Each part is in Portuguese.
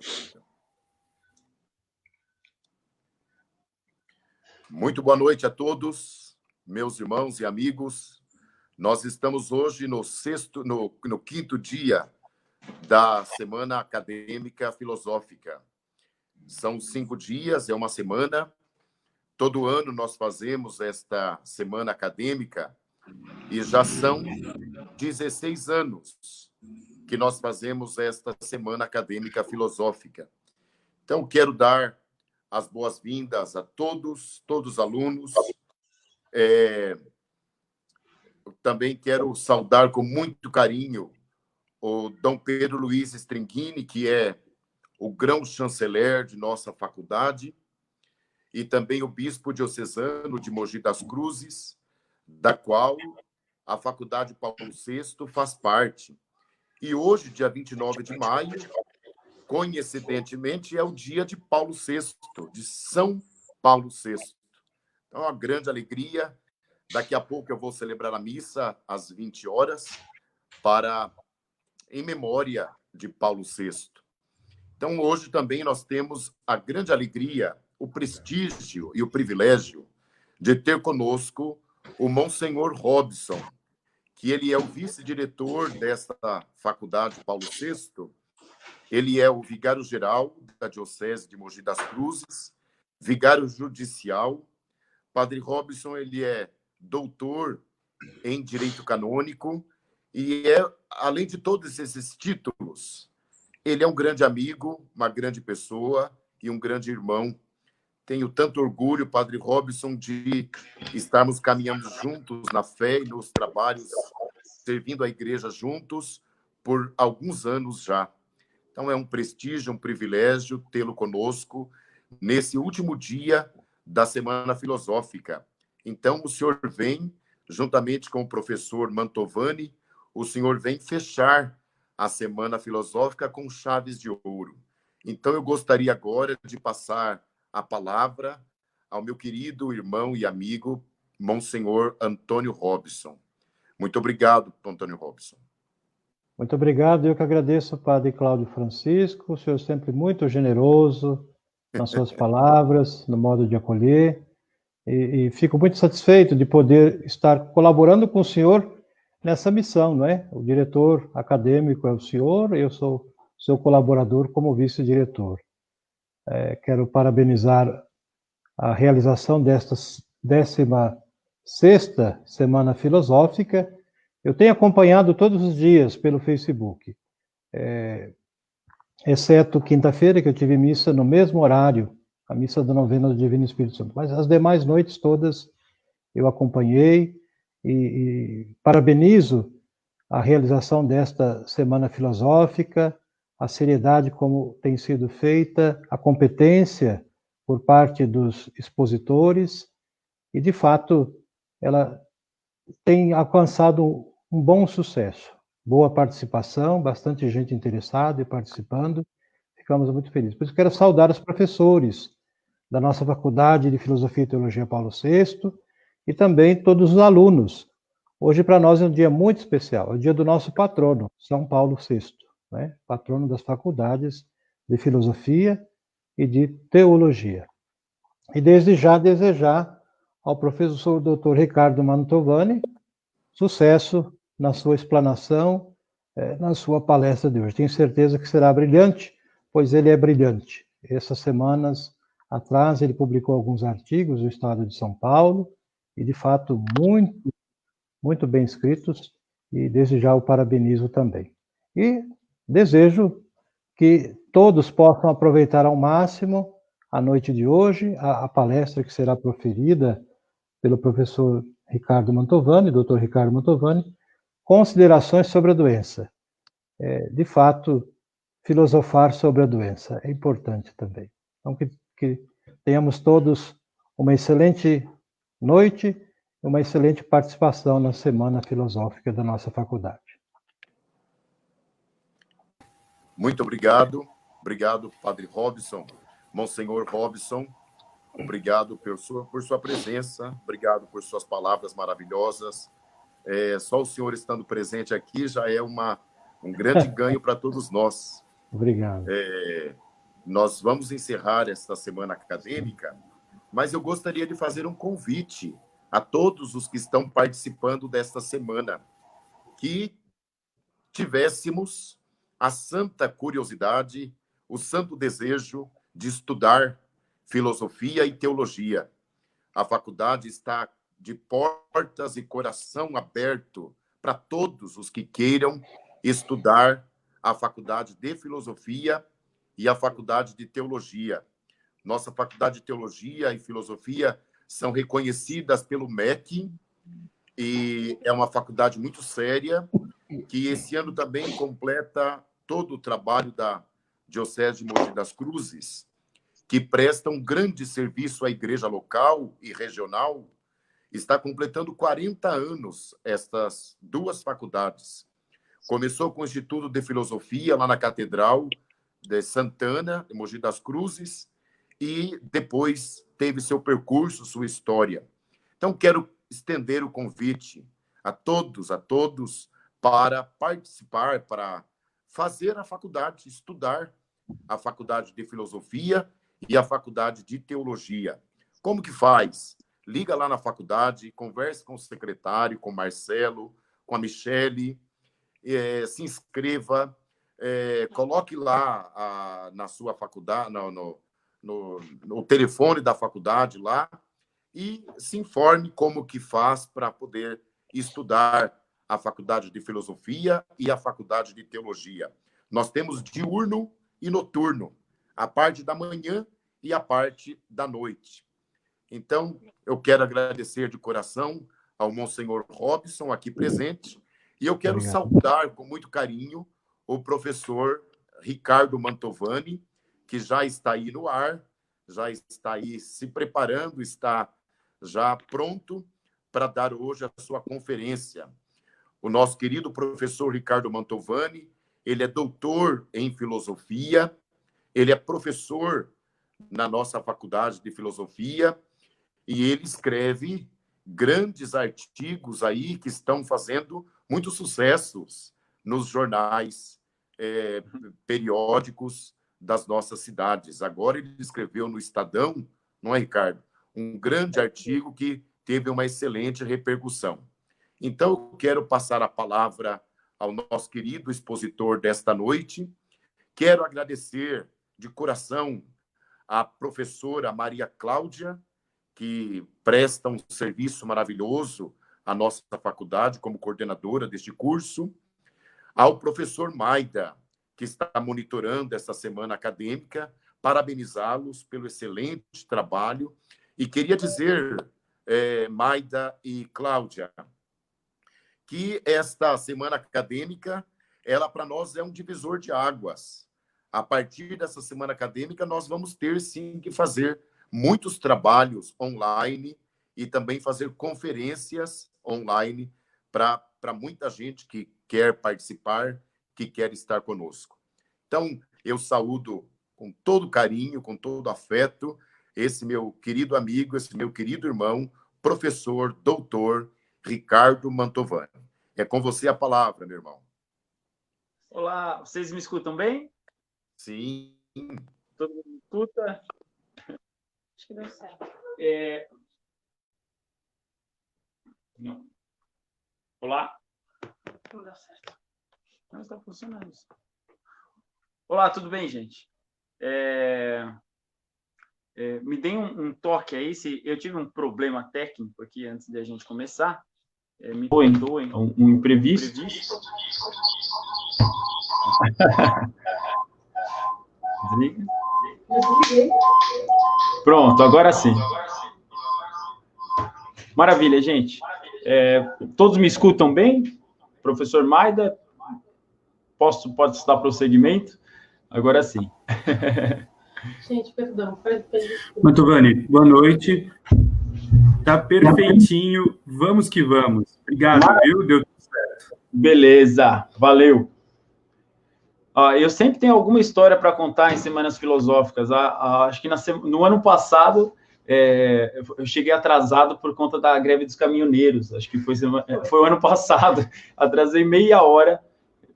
Maravilha. Muito boa noite a todos, meus irmãos e amigos. Nós estamos hoje no quinto dia da Semana Acadêmica Filosófica. São 5 dias, é uma semana. Todo ano nós fazemos esta Semana Acadêmica e já são 16 anos que nós fazemos esta Semana Acadêmica Filosófica. Então, quero dar as boas-vindas a todos os alunos. Também quero saudar com muito carinho o Dom Pedro Luiz Stringini, que é o grão-chanceler de nossa faculdade, e também o bispo diocesano de Mogi das Cruzes, da qual a Faculdade Paulo VI faz parte. E hoje, dia 29 de maio, coincidentemente, é o dia de Paulo VI, de São Paulo VI. Então, é uma grande alegria. Daqui a pouco eu vou celebrar a missa às 20 horas em memória de Paulo VI. Então, hoje também nós temos a grande alegria, o prestígio e o privilégio de ter conosco o Monsenhor Robson, que ele é o vice-diretor desta Faculdade Paulo VI. Ele é o vigário-geral da Diocese de Mogi das Cruzes, vigário judicial. Padre Robson, ele é doutor em Direito Canônico e além de todos esses títulos, ele é um grande amigo, uma grande pessoa e um grande irmão. Tenho tanto orgulho, Padre Robson, de estarmos caminhando juntos na fé e nos trabalhos, servindo a igreja juntos por alguns anos já. Então, é um prestígio, um privilégio tê-lo conosco nesse último dia da Semana Filosófica. Então, o senhor vem, juntamente com o professor Mantovani, o senhor vem fechar a Semana Filosófica com chaves de ouro. Então, eu gostaria agora de passar a palavra ao meu querido irmão e amigo, Monsenhor Antônio Robson. Muito obrigado, Antônio Robson. Muito obrigado, eu que agradeço, Padre Cláudio Francisco, o senhor sempre muito generoso nas suas palavras, no modo de acolher, e fico muito satisfeito de poder estar colaborando com o senhor nessa missão, não é? O diretor acadêmico é o senhor, eu sou seu colaborador como vice-diretor. Quero parabenizar a realização desta 16ª Semana Filosófica. Eu tenho acompanhado todos os dias pelo Facebook, exceto quinta-feira, que eu tive missa no mesmo horário, a missa da novena do Divino Espírito Santo. Mas as demais noites todas eu acompanhei e parabenizo a realização desta Semana Filosófica, a seriedade como tem sido feita, a competência por parte dos expositores, e, de fato, ela tem alcançado um bom sucesso, boa participação, bastante gente interessada e participando, ficamos muito felizes. Por isso, quero saudar os professores da nossa Faculdade de Filosofia e Teologia Paulo VI e também todos os alunos. Hoje, para nós, é um dia muito especial, é o dia do nosso patrono, São Paulo VI, né? Patrono das faculdades de Filosofia e de Teologia. E desde já desejar ao professor Dr. Ricardo Mantovani sucesso na sua explanação, na sua palestra de hoje. Tenho certeza que será brilhante, pois ele é brilhante. Essas semanas atrás ele publicou alguns artigos do Estado de São Paulo, e de fato muito, muito bem escritos, e desde já o parabenizo também. E desejo que todos possam aproveitar ao máximo a noite de hoje, a palestra que será proferida pelo professor Ricardo Mantovani, doutor Ricardo Mantovani, considerações sobre a doença. De fato, filosofar sobre a doença é importante também. Então, que tenhamos todos uma excelente noite e uma excelente participação na Semana Filosófica da nossa faculdade. Muito obrigado. Obrigado, Padre Robson, Monsenhor Robson. Obrigado por sua presença, obrigado por suas palavras maravilhosas. Só o senhor estando presente aqui já é um grande ganho para todos nós. Obrigado. nós vamos encerrar esta semana acadêmica, mas eu gostaria de fazer um convite a todos os que estão participando desta semana, que tivéssemos a santa curiosidade, o santo desejo de estudar filosofia e teologia. A faculdade está de portas e coração aberto para todos os que queiram estudar a faculdade de filosofia e a faculdade de teologia. Nossa faculdade de teologia e filosofia são reconhecidas pelo MEC e é uma faculdade muito séria, que esse ano também completa todo o trabalho da Diocese de Mogi das Cruzes, que presta um grande serviço à igreja local e regional. Está completando 40 anos estas duas faculdades. Começou com o Instituto de Filosofia, lá na Catedral de Santana, em Mogi das Cruzes, e depois teve seu percurso, sua história. Então, quero estender o convite a todos, para participar, para fazer a faculdade, estudar a faculdade de filosofia e a faculdade de teologia. Como que faz? Liga lá na faculdade, converse com o secretário, com o Marcelo, com a Michele, se inscreva, coloque lá na sua faculdade, no telefone da faculdade lá, e se informe como que faz para poder estudar a faculdade de filosofia e a faculdade de teologia. Nós temos diurno e noturno, a parte da manhã e a parte da noite. Então, eu quero agradecer de coração ao Monsenhor Robson, aqui presente, e eu quero saudar com muito carinho o professor Ricardo Mantovani, que já está aí no ar, já está aí se preparando, está já pronto para dar hoje a sua conferência. O nosso querido professor Ricardo Mantovani, ele é doutor em filosofia, ele é professor na nossa faculdade de filosofia, e ele escreve grandes artigos aí que estão fazendo muitos sucessos nos jornais periódicos das nossas cidades. Agora ele escreveu no Estadão, não é, Ricardo? Um grande artigo que teve uma excelente repercussão. Então, eu quero passar a palavra ao nosso querido expositor desta noite. Quero agradecer de coração à professora Maria Cláudia, que presta um serviço maravilhoso à nossa faculdade como coordenadora deste curso, ao professor Maida, que está monitorando essa semana acadêmica, parabenizá-los pelo excelente trabalho. E queria dizer, Maida e Cláudia, que esta semana acadêmica, ela para nós é um divisor de águas. A partir dessa semana acadêmica, nós vamos ter, sim, que fazer muitos trabalhos online e também fazer conferências online para muita gente que quer participar, que quer estar conosco. Então, eu saúdo com todo carinho, com todo afeto, esse meu querido amigo, esse meu querido irmão, professor, doutor Ricardo Mantovani. É com você a palavra, meu irmão. Olá, vocês me escutam bem? Sim. Todo mundo me escuta? Acho que deu certo. Não. Olá? Não deu certo. Não está funcionando isso. Olá, tudo bem, gente? Me deem um toque aí, se eu tive um problema técnico aqui antes de a gente começar. Me perdoem um imprevisto. Desliga. Pronto, agora sim. Maravilha, gente. Todos me escutam bem? Professor Maida, pode dar prosseguimento? Agora sim. Gente, perdão. Mantovani, boa noite. Tá perfeitinho. Vamos que vamos. Obrigado, viu? Deu tudo certo. Beleza, valeu. Eu sempre tenho alguma história para contar em Semanas Filosóficas. Acho que no ano passado eu cheguei atrasado por conta da greve dos caminhoneiros. Acho que foi o ano passado. Atrasei meia hora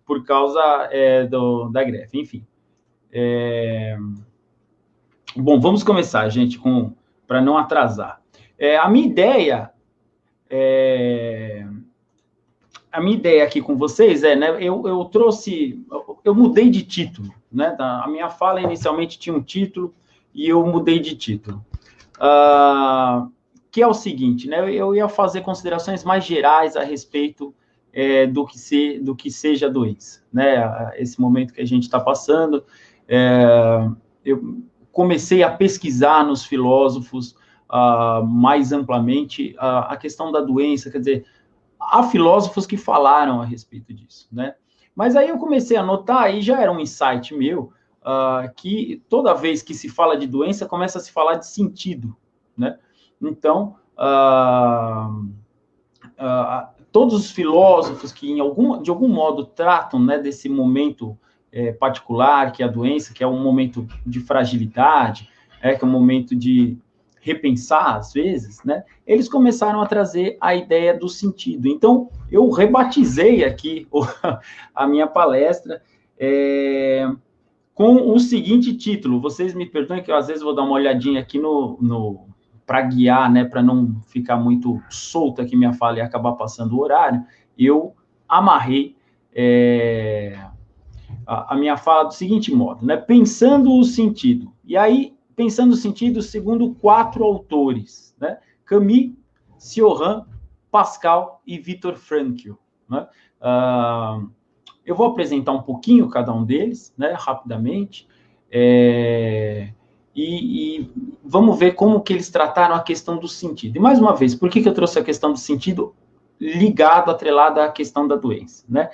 por causa da greve. Enfim. Bom, vamos começar, gente, para não atrasar. A minha ideia aqui com vocês né, eu mudei de título, né? A minha fala inicialmente tinha um título e eu mudei de título. Que é o seguinte, né? Eu ia fazer considerações mais gerais a respeito do que seja a doença, né? Esse momento que a gente está passando, eu comecei a pesquisar nos filósofos mais amplamente a questão da doença, quer dizer, há filósofos que falaram a respeito disso, né? Mas aí eu comecei a notar, e já era um insight meu, que toda vez que se fala de doença, começa a se falar de sentido, né? Então, todos os filósofos que, de algum modo, tratam, né, desse momento particular, que é a doença, que é um momento de fragilidade, que é um momento de repensar, às vezes, né, eles começaram a trazer a ideia do sentido. Então, eu rebatizei aqui a minha palestra com o seguinte título. Vocês me perdoem que eu, às vezes, vou dar uma olhadinha aqui para guiar, né, para não ficar muito solta aqui minha fala e acabar passando o horário. Eu amarrei a minha fala do seguinte modo, né, pensando o sentido. E aí, pensando o sentido segundo 4 autores, né, Camus, Cioran, Pascal e Viktor Frankl, né? Eu vou apresentar um pouquinho cada um deles, né, rapidamente, e vamos ver como que eles trataram a questão do sentido. E, mais uma vez, por que eu trouxe a questão do sentido atrelado à questão da doença, né?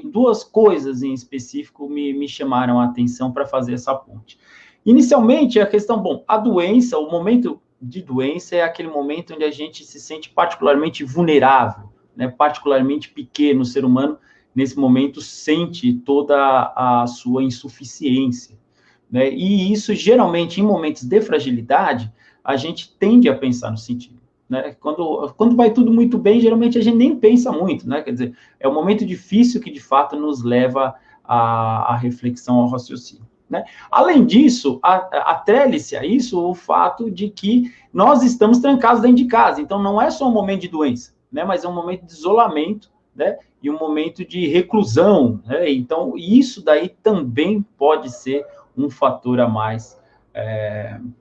Duas coisas em específico me chamaram a atenção para fazer essa ponte. Inicialmente, a questão, a doença, o momento de doença é aquele momento onde a gente se sente particularmente vulnerável, né? Particularmente pequeno, o ser humano, nesse momento, sente toda a sua insuficiência, né? E isso, geralmente, em momentos de fragilidade, a gente tende a pensar no sentido, né? Quando vai tudo muito bem, geralmente a gente nem pensa muito, né? Quer dizer, é um momento difícil que, de fato, nos leva à reflexão, ao raciocínio, né? Além disso, atrele-se a isso o fato de que nós estamos trancados dentro de casa, então não é só um momento de doença, né? Mas é um momento de isolamento, né? E um momento de reclusão, né? Então, isso daí também pode ser um fator a mais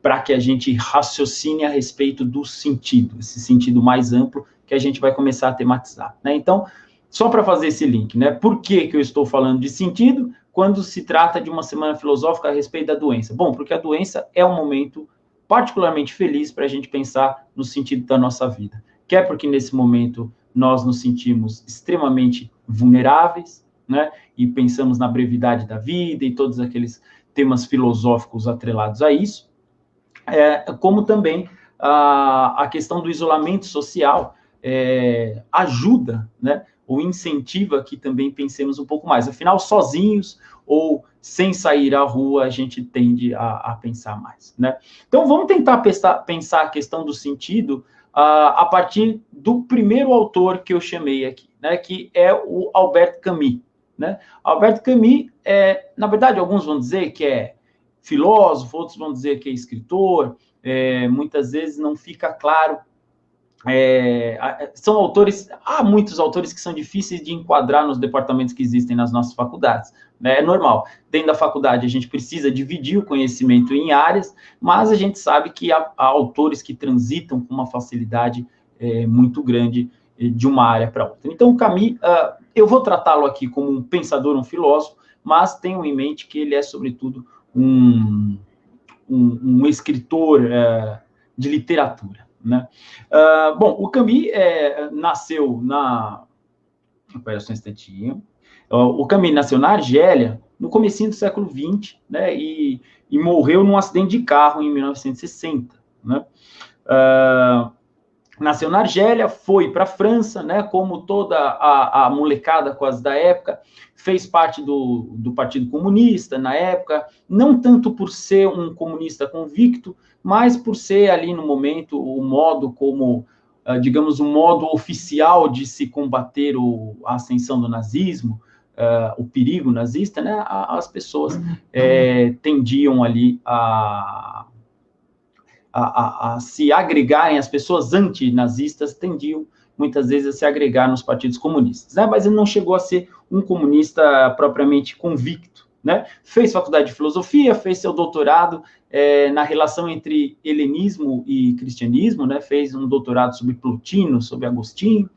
para que a gente raciocine a respeito do sentido, esse sentido mais amplo que a gente vai começar a tematizar, né? Então, só para fazer esse link, né? Por que eu estou falando de sentido quando se trata de uma semana filosófica a respeito da doença? Bom, porque a doença é um momento particularmente feliz para a gente pensar no sentido da nossa vida. Quer porque nesse momento nós nos sentimos extremamente vulneráveis, né? E pensamos na brevidade da vida e todos aqueles temas filosóficos atrelados a isso, como também a questão do isolamento social ajuda, né, ou incentiva que também pensemos um pouco mais. Afinal, sozinhos ou sem sair à rua, a gente tende a pensar mais, né? Então, vamos tentar pensar a questão do sentido a partir do primeiro autor que eu chamei aqui, né, que é o Albert Camus, né? Albert Camus na verdade, alguns vão dizer que é filósofo, outros vão dizer que é escritor, muitas vezes não fica claro. São autores, há muitos autores que são difíceis de enquadrar nos departamentos que existem nas nossas faculdades, né? É normal, dentro da faculdade a gente precisa dividir o conhecimento em áreas, mas a gente sabe que há autores que transitam com uma facilidade muito grande de uma área para outra. Então, o Camus, eu vou tratá-lo aqui como um pensador, um filósofo, mas tenham em mente que ele é, sobretudo, um escritor de literatura, né? Bom, o Camus nasceu espera só um instantinho. O Camus nasceu na Argélia, no comecinho do século XX, né? E morreu num acidente de carro em 1960, né? Nasceu na Argélia, foi para a França, né, como toda a molecada quase da época, fez parte do Partido Comunista na época, não tanto por ser um comunista convicto, mas por ser ali no momento o modo como, digamos, o modo oficial de se combater a ascensão do nazismo, o perigo nazista, né, as pessoas tendiam ali a se agregarem, as pessoas antinazistas tendiam muitas vezes a se agregar nos partidos comunistas, né? Mas ele não chegou a ser um comunista propriamente convicto, né? Fez faculdade de filosofia, fez seu doutorado na relação entre helenismo e cristianismo, né? Fez um doutorado sobre Plotino, sobre Agostinho.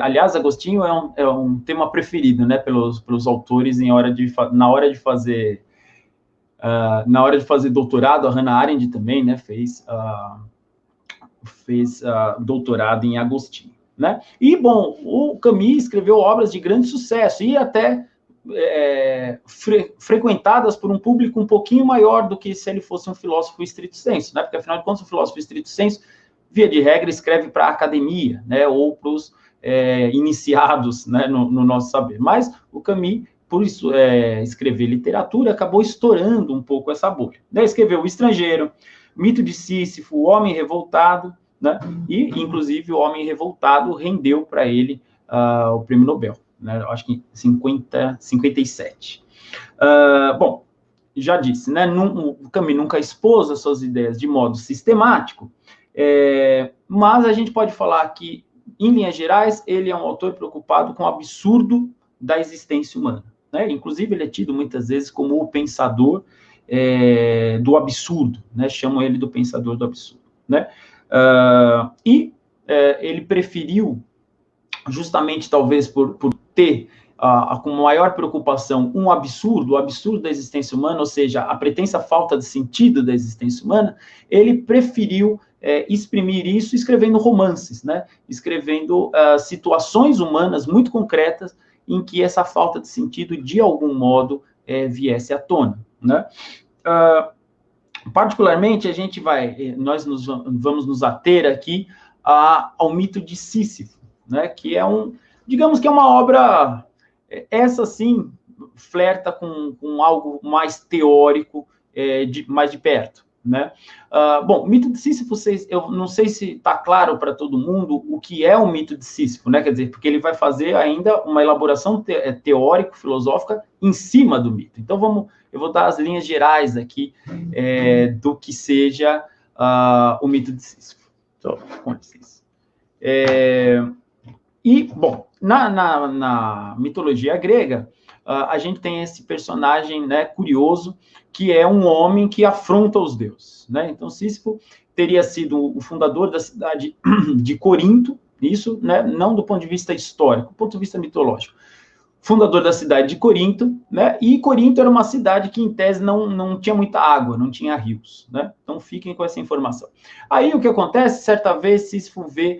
Aliás, Agostinho é um tema preferido, né, pelos autores na hora de fazer doutorado. A Hannah Arendt também, né, fez doutorado em Agostinho, né? E, bom, o Camus escreveu obras de grande sucesso e até frequentadas por um público um pouquinho maior do que se ele fosse um filósofo estrito sensu, né? Porque, afinal de contas, o filósofo estrito sensu, via de regra, escreve para a academia, né? Ou para os iniciados, né, no nosso saber. Mas o Camus, por isso, escrever literatura, acabou estourando um pouco essa bolha. Daí escreveu O Estrangeiro, Mito de Sísifo, O Homem Revoltado, né? E, inclusive, O Homem Revoltado rendeu para ele o Prêmio Nobel, né? Eu acho que em 57. Bom, já disse, né? O Camus nunca expôs as suas ideias de modo sistemático, mas a gente pode falar que, em linhas gerais, ele é um autor preocupado com o absurdo da existência humana, né? Inclusive, ele é tido muitas vezes como o pensador do absurdo, né? Chamam ele do pensador do absurdo, né? Ele preferiu, justamente talvez por ter com maior preocupação o absurdo da existência humana, ou seja, a pretensa falta de sentido da existência humana, ele preferiu exprimir isso escrevendo romances, né? Escrevendo situações humanas muito concretas em que essa falta de sentido, de algum modo, viesse à tona, né? Particularmente, nós vamos nos ater aqui ao mito de Sísifo, né? Que digamos que é uma obra, essa sim, flerta com algo mais teórico, mais de perto, né? Bom, o mito de Sísifo, eu não sei se está claro para todo mundo o que é o mito de Sísifo, né? Quer dizer, porque ele vai fazer ainda uma elaboração teórico-filosófica em cima do mito. Então, eu vou dar as linhas gerais aqui do que seja o mito de Sísifo. Então, com licença. Bom, na mitologia grega, a gente tem esse personagem, né, curioso, que é um homem que afronta os deuses, né? Então, Sísifo teria sido o fundador da cidade de Corinto, isso, né, não do ponto de vista histórico, do ponto de vista mitológico. Fundador da cidade de Corinto, né? E Corinto era uma cidade que, em tese, não tinha muita água, não tinha rios, né? Então, fiquem com essa informação. Aí, o que acontece? Certa vez, Sísifo vê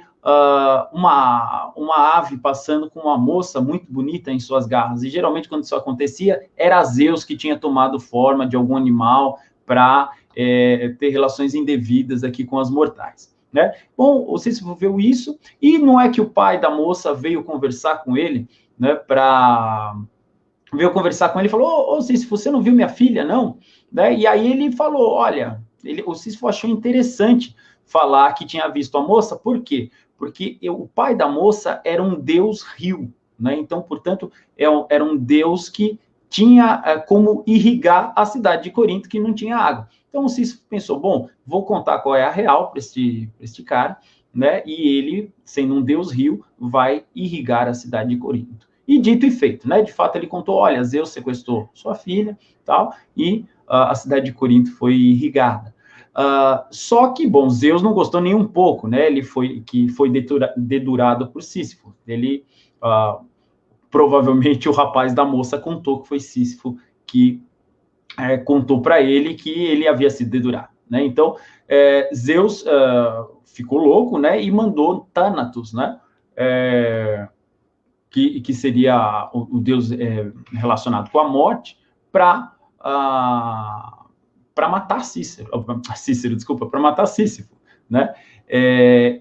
uma ave passando com uma moça muito bonita em suas garras, e geralmente, quando isso acontecia, era Zeus que tinha tomado forma de algum animal para ter relações indevidas aqui com as mortais, né? Bom, o Sísifo viu isso, e não é que o pai da moça veio conversar com ele, né, veio conversar com ele e falou: ô Sísifo, você não viu minha filha, não? Né? E aí ele falou, olha, o Sísifo achou interessante falar que tinha visto a moça. Por quê? Porque o pai da moça era um deus rio, né? Então, portanto, era um deus que tinha como irrigar a cidade de Corinto, que não tinha água. Então, o Sísifo pensou, bom, vou contar qual é a real para este cara, né? E ele, sendo um deus rio, vai irrigar a cidade de Corinto. E dito e feito, né? De fato, ele contou, olha, Zeus sequestrou sua filha, tal, e a cidade de Corinto foi irrigada. Só que, bom, Zeus não gostou nem um pouco, né? Ele foi dedurado por Sísifo. Ele, provavelmente, o rapaz da moça contou que foi Sísifo que contou para ele que ele havia sido dedurado, né? Então, Zeus ficou louco, né? E mandou Thanatos, né? Que seria o deus relacionado com a morte, para matar para matar Sísifo, né?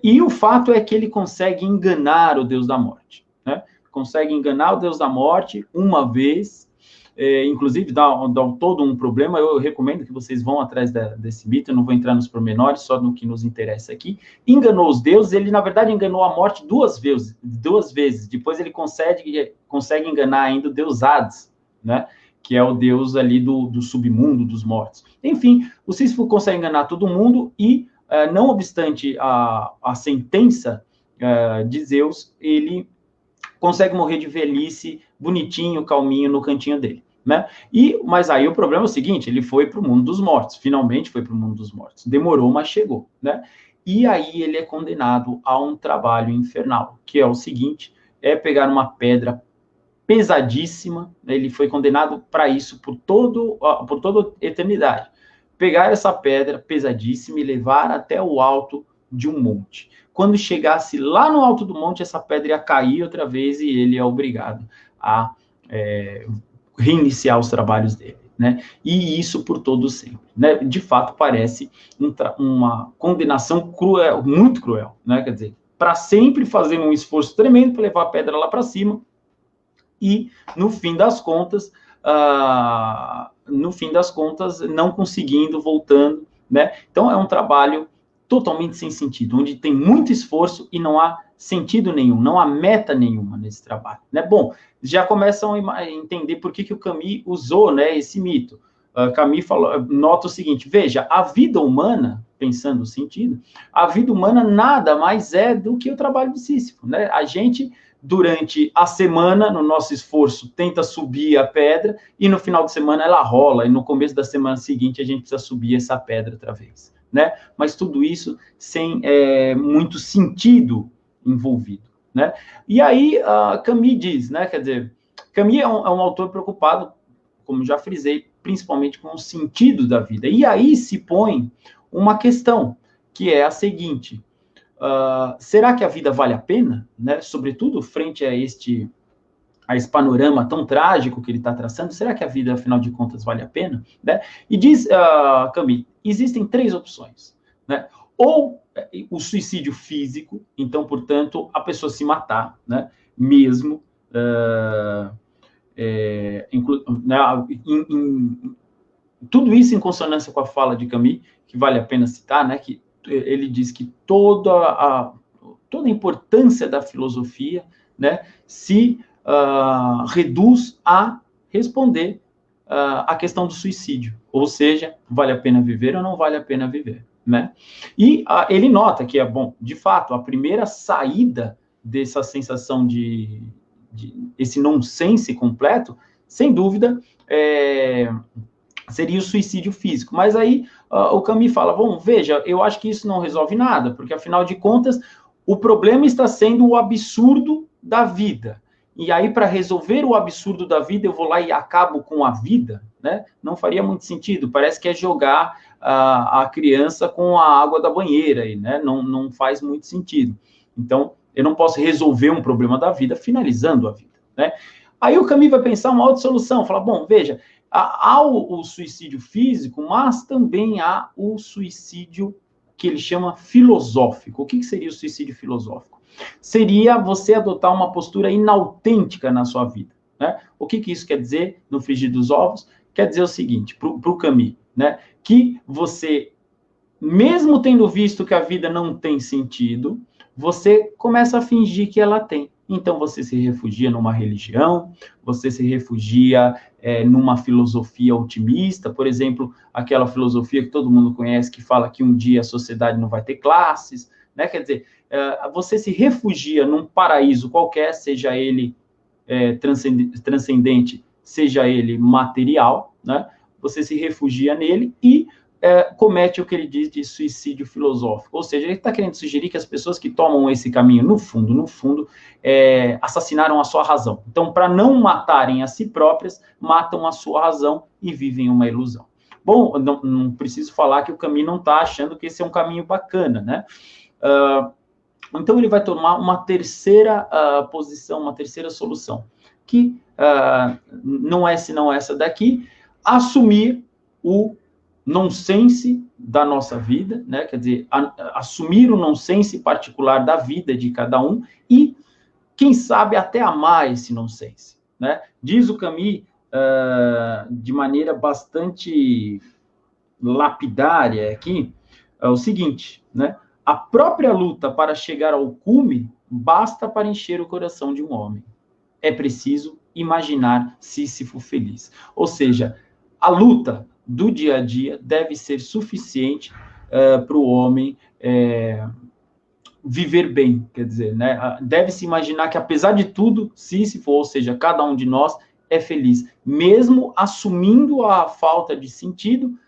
E o fato é que ele consegue enganar o deus da morte, né? Consegue enganar o deus da morte uma vez, inclusive dá todo um problema. Eu recomendo que vocês vão atrás desse mito, eu não vou entrar nos pormenores, só no que nos interessa aqui. Enganou os deuses, ele na verdade enganou a morte duas vezes, depois ele consegue enganar ainda o deus Hades, né, que é o deus ali do submundo, dos mortos. Enfim, o Sísifo consegue enganar todo mundo e, não obstante a sentença de Zeus, ele consegue morrer de velhice, bonitinho, calminho, no cantinho dele, né? Mas aí o problema é o seguinte, ele foi para o mundo dos mortos, finalmente foi para o mundo dos mortos. Demorou, mas chegou, né? E aí ele é condenado a um trabalho infernal, que é o seguinte, é pegar uma pedra pesadíssima, ele foi condenado para isso por toda a eternidade. Pegar essa pedra pesadíssima e levar até o alto de um monte. Quando chegasse lá no alto do monte, essa pedra ia cair outra vez e ele é obrigado a reiniciar os trabalhos dele, né? E isso por todo sempre, né? De fato, parece uma condenação cruel, muito cruel, né? Quer dizer, para sempre fazendo um esforço tremendo para levar a pedra lá para cima, e, no fim das contas, não conseguindo, voltando, né? Então, é um trabalho totalmente sem sentido, onde tem muito esforço e não há sentido nenhum, não há meta nenhuma nesse trabalho, né? Bom, já começam a entender por que o Camus usou, né, esse mito. Camus nota o seguinte, veja, a vida humana, pensando o sentido, a vida humana nada mais é do que o trabalho de Sísifo, né? A gente, durante a semana, no nosso esforço, tenta subir a pedra, e no final de semana ela rola, e no começo da semana seguinte a gente precisa subir essa pedra outra vez, né? Mas tudo isso sem muito sentido envolvido, né? E aí, Camus diz, né? Quer dizer, Camus é um autor preocupado, como já frisei, principalmente com o sentido da vida. E aí se põe uma questão, que é a seguinte: será que a vida vale a pena, né? Sobretudo frente a esse panorama tão trágico que ele está traçando, será que a vida, afinal de contas, vale a pena, né? E diz Camus, existem três opções, né? Ou o suicídio físico, então, portanto, a pessoa se matar, né? Mesmo, tudo isso em consonância com a fala de Camus, que vale a pena citar, né? Que ele diz que toda a importância da filosofia, né, se reduz a responder a questão do suicídio, ou seja, vale a pena viver ou não vale a pena viver, né? E ele nota que de fato, a primeira saída dessa sensação de esse nonsense completo, sem dúvida, seria o suicídio físico. Mas aí o Camus fala, bom, veja, eu acho que isso não resolve nada, porque afinal de contas, o problema está sendo o absurdo da vida. E aí, para resolver o absurdo da vida, eu vou lá e acabo com a vida, né? Não faria muito sentido. Parece que é jogar a criança com a água da banheira, aí, né? Não faz muito sentido. Então, eu não posso resolver um problema da vida finalizando a vida, né? Aí o Camus vai pensar uma outra solução, falar, bom, veja, há o suicídio físico, mas também há o suicídio que ele chama filosófico. O que seria o suicídio filosófico? Seria você adotar uma postura inautêntica na sua vida, né? O que isso quer dizer no frigir dos ovos? Quer dizer o seguinte, para o Camus, né? Que você, mesmo tendo visto que a vida não tem sentido, você começa a fingir que ela tem. Então, você se refugia numa religião, você se refugia numa filosofia otimista, por exemplo, aquela filosofia que todo mundo conhece, que fala que um dia a sociedade não vai ter classes, né? Quer dizer, você se refugia num paraíso qualquer, seja ele transcendente, seja ele material, né? Você se refugia nele e comete o que ele diz de suicídio filosófico. Ou seja, ele está querendo sugerir que as pessoas que tomam esse caminho, no fundo, assassinaram a sua razão. Então, para não matarem a si próprias, matam a sua razão e vivem uma ilusão. Bom, não preciso falar que o Camus não está achando que esse é um caminho bacana, né? Então, ele vai tomar uma terceira posição, uma terceira solução, que não é senão essa daqui: assumir o nonsense da nossa vida, né? Quer dizer, assumir o nonsense particular da vida de cada um e, quem sabe, até amar esse nonsense, né? Diz o Camus de maneira bastante lapidária aqui, é o seguinte, né? A própria luta para chegar ao cume basta para encher o coração de um homem. É preciso imaginar Sísifo feliz. Ou seja, a luta do dia a dia deve ser suficiente para o homem viver bem, quer dizer, né? Deve-se imaginar que, apesar de tudo, Sísifo, ou seja, cada um de nós, é feliz. Mesmo assumindo a falta de sentido,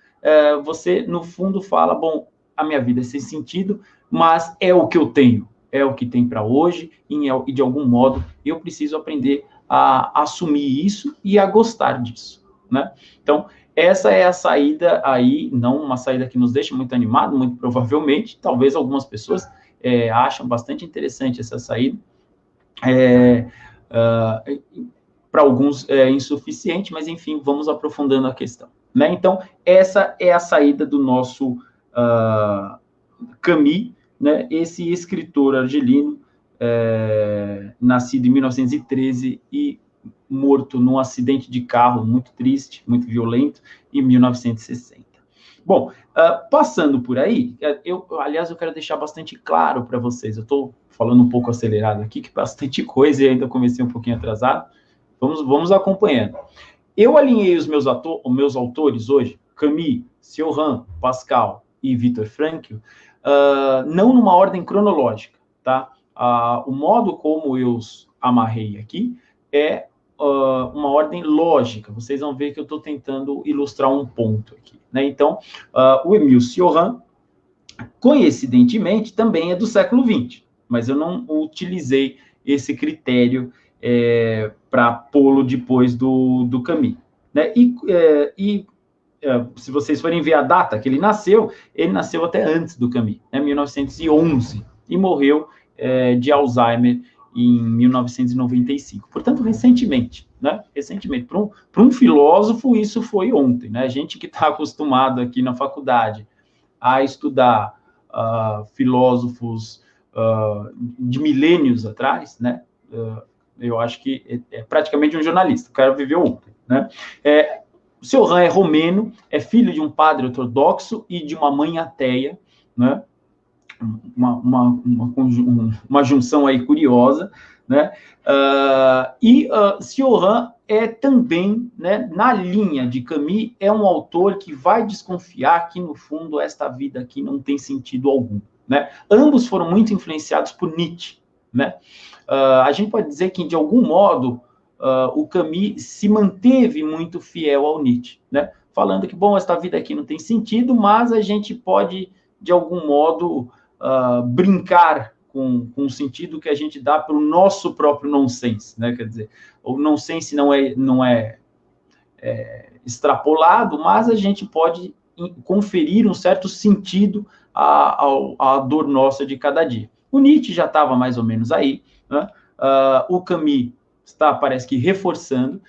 você, no fundo, fala, bom, a minha vida é sem sentido, mas é o que eu tenho, é o que tem para hoje, e de algum modo eu preciso aprender a assumir isso e a gostar disso, né? Então, essa é a saída aí, não uma saída que nos deixa muito animado, muito provavelmente, talvez algumas pessoas acham bastante interessante essa saída, para alguns é insuficiente, mas enfim, vamos aprofundando a questão, né? Então, essa é a saída do nosso Camus, né? Esse escritor argelino, nascido em 1913 e morto num acidente de carro muito triste, muito violento, em 1960. Bom, passando por aí, aliás, eu quero deixar bastante claro para vocês, eu estou falando um pouco acelerado aqui, que bastante coisa, e ainda comecei um pouquinho atrasado, vamos acompanhando. Eu alinhei os meus autores hoje, Camus, Cioran, Pascal e Viktor Frankl, não numa ordem cronológica, tá? O modo como eu os amarrei aqui é uma ordem lógica. Vocês vão ver que eu estou tentando ilustrar um ponto aqui, né? Então, o Émile Cioran, coincidentemente, também é do século XX, mas eu não utilizei esse critério para pô-lo depois do Camus, né? Se vocês forem ver a data que ele nasceu até antes do Camus, né? 1911, e morreu de Alzheimer em 1995. Portanto, recentemente, né? Recentemente. Para um filósofo, isso foi ontem, né? A gente que está acostumado aqui na faculdade a estudar filósofos de milênios atrás, né? Eu acho que é praticamente um jornalista. O cara viveu ontem, né? Cioran é romeno, é filho de um padre ortodoxo e de uma mãe ateia, né? Uma junção aí curiosa, né? Cioran é também, né, na linha de Camus, é um autor que vai desconfiar que, no fundo, esta vida aqui não tem sentido algum, né? Ambos foram muito influenciados por Nietzsche, né? A gente pode dizer que, de algum modo, o Camus se manteve muito fiel ao Nietzsche, né? Falando que, bom, esta vida aqui não tem sentido, mas a gente pode, de algum modo, brincar com o sentido que a gente dá para o nosso próprio nonsense, né? Quer dizer, o nonsense não é extrapolado, mas a gente pode conferir um certo sentido à dor nossa de cada dia. O Nietzsche já estava mais ou menos aí, né? O Camus parece que reforçando,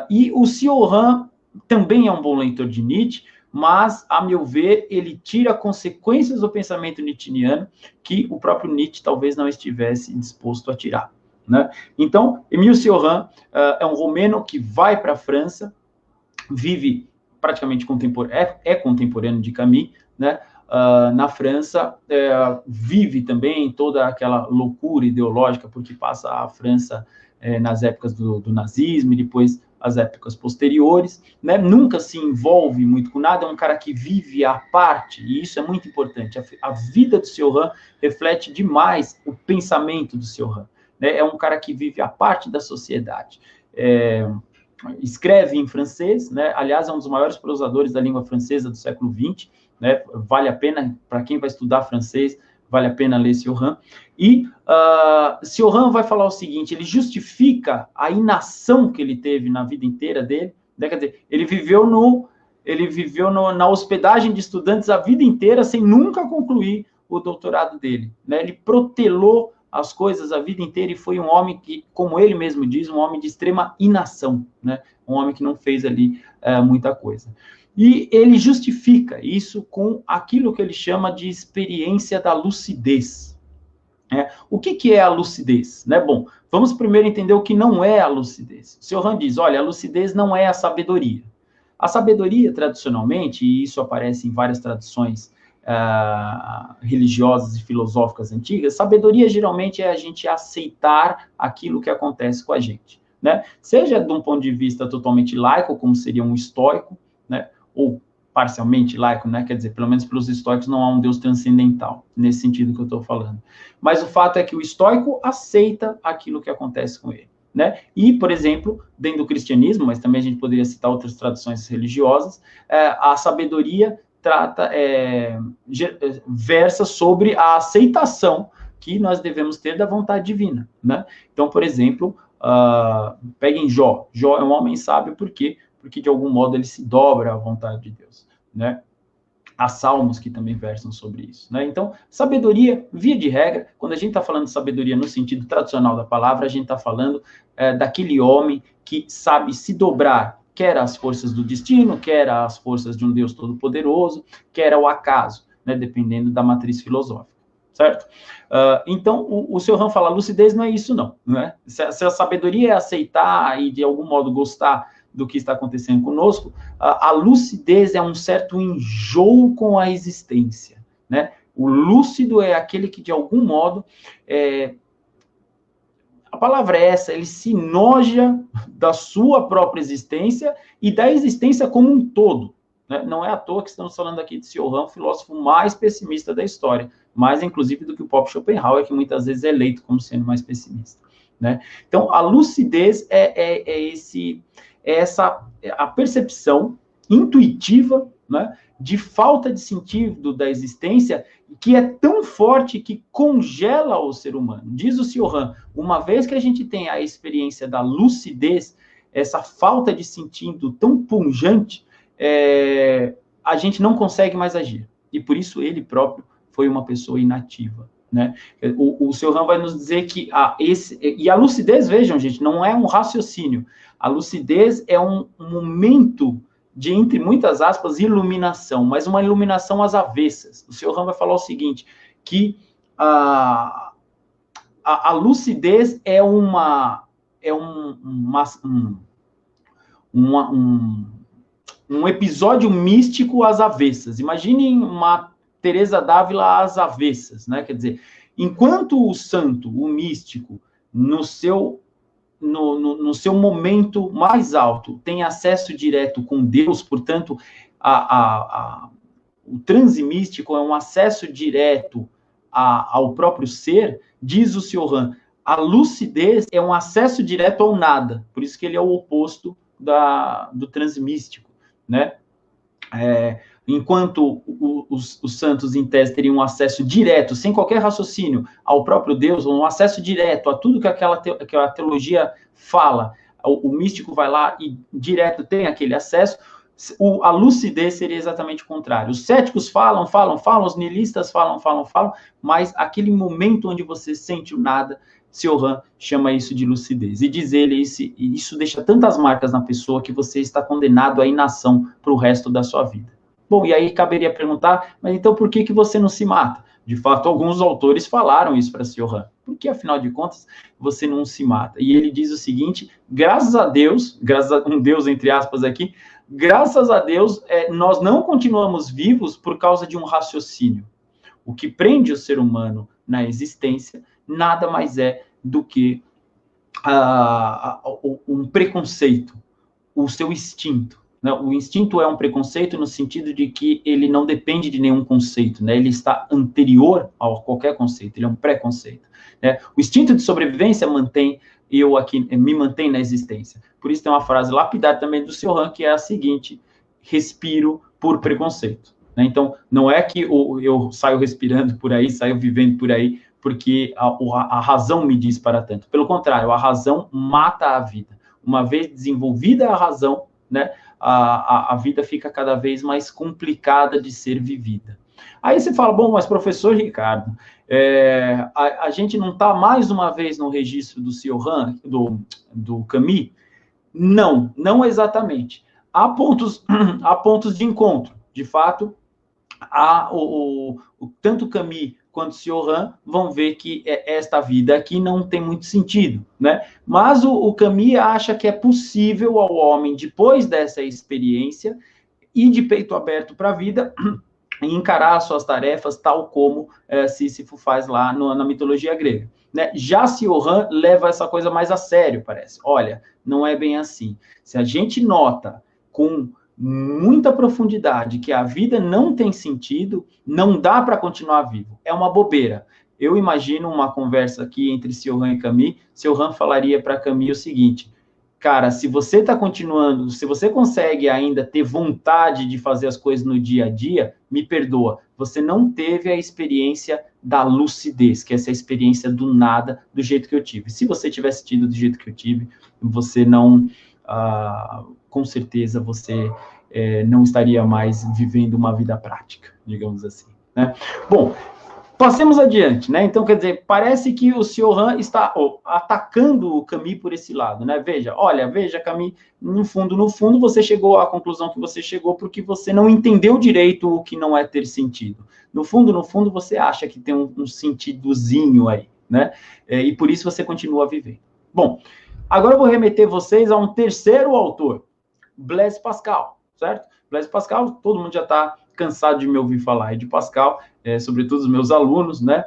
e o Cioran também é um bom leitor de Nietzsche, mas, a meu ver, ele tira consequências do pensamento nietzschiano que o próprio Nietzsche talvez não estivesse disposto a tirar, né? Então, Émile Cioran é um romeno que vai para a França, vive praticamente contemporâneo de Camus, né? Na França, vive também toda aquela loucura ideológica, porque passa a França nas épocas do nazismo e depois as épocas posteriores, né? Nunca se envolve muito com nada, é um cara que vive à parte, e isso é muito importante. A vida do Cioran reflete demais o pensamento do Cioran, né? É um cara que vive à parte da sociedade. Escreve em francês, né? Aliás, é um dos maiores prosadores da língua francesa do século XX, né? Vale a pena, para quem vai estudar francês, vale a pena ler Cioran. E Cioran vai falar o seguinte, ele justifica a inação que ele teve na vida inteira dele, né? Quer dizer, ele viveu na hospedagem de estudantes a vida inteira sem nunca concluir o doutorado dele, né? Ele protelou as coisas a vida inteira e foi um homem que, como ele mesmo diz, um homem de extrema inação, né? Um homem que não fez ali muita coisa. E ele justifica isso com aquilo que ele chama de experiência da lucidez. O que é a lucidez? Né? Bom, vamos primeiro entender o que não é a lucidez. O Sr. Han diz, olha, a lucidez não é a sabedoria. A sabedoria, tradicionalmente, e isso aparece em várias tradições religiosas e filosóficas antigas, sabedoria geralmente é a gente aceitar aquilo que acontece com a gente, né? Seja de um ponto de vista totalmente laico, como seria um estoico, né? Ou parcialmente laico, né? Quer dizer, pelo menos para os estoicos não há um Deus transcendental, nesse sentido que eu estou falando. Mas o fato é que o estoico aceita aquilo que acontece com ele, né? E, por exemplo, dentro do cristianismo, mas também a gente poderia citar outras tradições religiosas, a sabedoria versa sobre a aceitação que nós devemos ter da vontade divina, né? Então, por exemplo, peguem Jó. Jó é um homem sábio, por quê? Porque, de algum modo, ele se dobra à vontade de Deus, né? Há salmos que também versam sobre isso, né? Então, sabedoria, via de regra, quando a gente está falando de sabedoria no sentido tradicional da palavra, a gente está falando daquele homem que sabe se dobrar, quer às forças do destino, quer às forças de um Deus todo-poderoso, quer ao acaso, né? Dependendo da matriz filosófica, certo? Então, o Sr. Han fala, lucidez não é isso, não, né? Se a sabedoria é aceitar e, de algum modo, gostar do que está acontecendo conosco, a lucidez é um certo enjoo com a existência, né? O lúcido é aquele que, de algum modo, a palavra é essa, ele se noja da sua própria existência e da existência como um todo, né? Não é à toa que estamos falando aqui de Sr. Han, o filósofo mais pessimista da história, mais, inclusive, do que o próprio Schopenhauer, que muitas vezes é eleito como sendo mais pessimista, né? Então, a lucidez a percepção intuitiva, né, de falta de sentido da existência, que é tão forte que congela o ser humano. Diz o Sr. Han, uma vez que a gente tem a experiência da lucidez, essa falta de sentido tão pungente, a gente não consegue mais agir. E por isso ele próprio foi uma pessoa inativa, né? O Sr. Han vai nos dizer que e a lucidez, vejam, gente, não é um raciocínio. A lucidez é um momento de, entre muitas aspas, iluminação, mas uma iluminação às avessas. O Sr. Han vai falar o seguinte, que a lucidez é um episódio místico às avessas. Imaginem uma Teresa d'Ávila às avessas, né? Quer dizer, enquanto o santo, o místico, no seu momento mais alto, tem acesso direto com Deus, portanto, o transe místico é um acesso direto ao próprio ser, diz o Sr. Han, a lucidez é um acesso direto ao nada, por isso que ele é o oposto do transe místico, né? Enquanto os santos, em tese, teriam um acesso direto, sem qualquer raciocínio, ao próprio Deus, um acesso direto a tudo que a teologia fala, o místico vai lá e direto tem aquele acesso, a lucidez seria exatamente o contrário. Os céticos falam, os niilistas falam, mas aquele momento onde você sente o nada, Sr. Han chama isso de lucidez. E diz ele, isso deixa tantas marcas na pessoa que você está condenado à inação para o resto da sua vida. Bom, e aí caberia perguntar, mas então por que você não se mata? De fato, alguns autores falaram isso para Sr. Han. Por que, afinal de contas, você não se mata? E ele diz o seguinte, graças a Deus, um Deus entre aspas aqui, graças a Deus, nós não continuamos vivos por causa de um raciocínio. O que prende o ser humano na existência nada mais é do que um preconceito, o seu instinto. Né? O instinto é um preconceito no sentido de que ele não depende de nenhum conceito, né? Ele está anterior a qualquer conceito, ele é um preconceito. Né? O instinto de sobrevivência me mantém na existência. Por isso tem uma frase lapidar também do Sr. Han, que é a seguinte, respiro por preconceito. Né? Então, não é que eu saio respirando por aí, saio vivendo por aí, porque a razão me diz para tanto. Pelo contrário, a razão mata a vida. Uma vez desenvolvida a razão, né, a vida fica cada vez mais complicada de ser vivida. Aí você fala, bom, mas professor Ricardo, a gente não está mais uma vez no registro do Sr. Han, do Camus? Não exatamente. Há pontos de encontro. De fato, tanto Camus quanto Cioran vão ver que esta vida aqui não tem muito sentido, né? Mas o Camus acha que é possível ao homem, depois dessa experiência, ir de peito aberto para a vida e encarar as suas tarefas, tal como Sísifo faz lá na mitologia grega. Né? Já Cioran leva essa coisa mais a sério, parece. Olha, não é bem assim. Se a gente nota com muita profundidade que a vida não tem sentido, não dá para continuar vivo. É uma bobeira. Eu imagino uma conversa aqui entre Cioran e Camus. Cioran falaria para Camus o seguinte: cara, se você está continuando, se você consegue ainda ter vontade de fazer as coisas no dia a dia, me perdoa, você não teve a experiência da lucidez, que é essa experiência do nada, do jeito que eu tive. Se você tivesse tido do jeito que eu tive, você não, com certeza, você não estaria mais vivendo uma vida prática, digamos assim, né? Bom, passemos adiante, né? Então, quer dizer, parece que o Cioran está atacando o Camus por esse lado, né? Veja, Camus, no fundo, você chegou à conclusão que você chegou porque você não entendeu direito o que não é ter sentido. No fundo, você acha que tem um sentidozinho aí, né? E por isso você continua vivendo. Bom, agora eu vou remeter vocês a um terceiro autor, Blaise Pascal, certo? Blaise Pascal, todo mundo já está cansado de me ouvir falar de Pascal, sobretudo os meus alunos, né?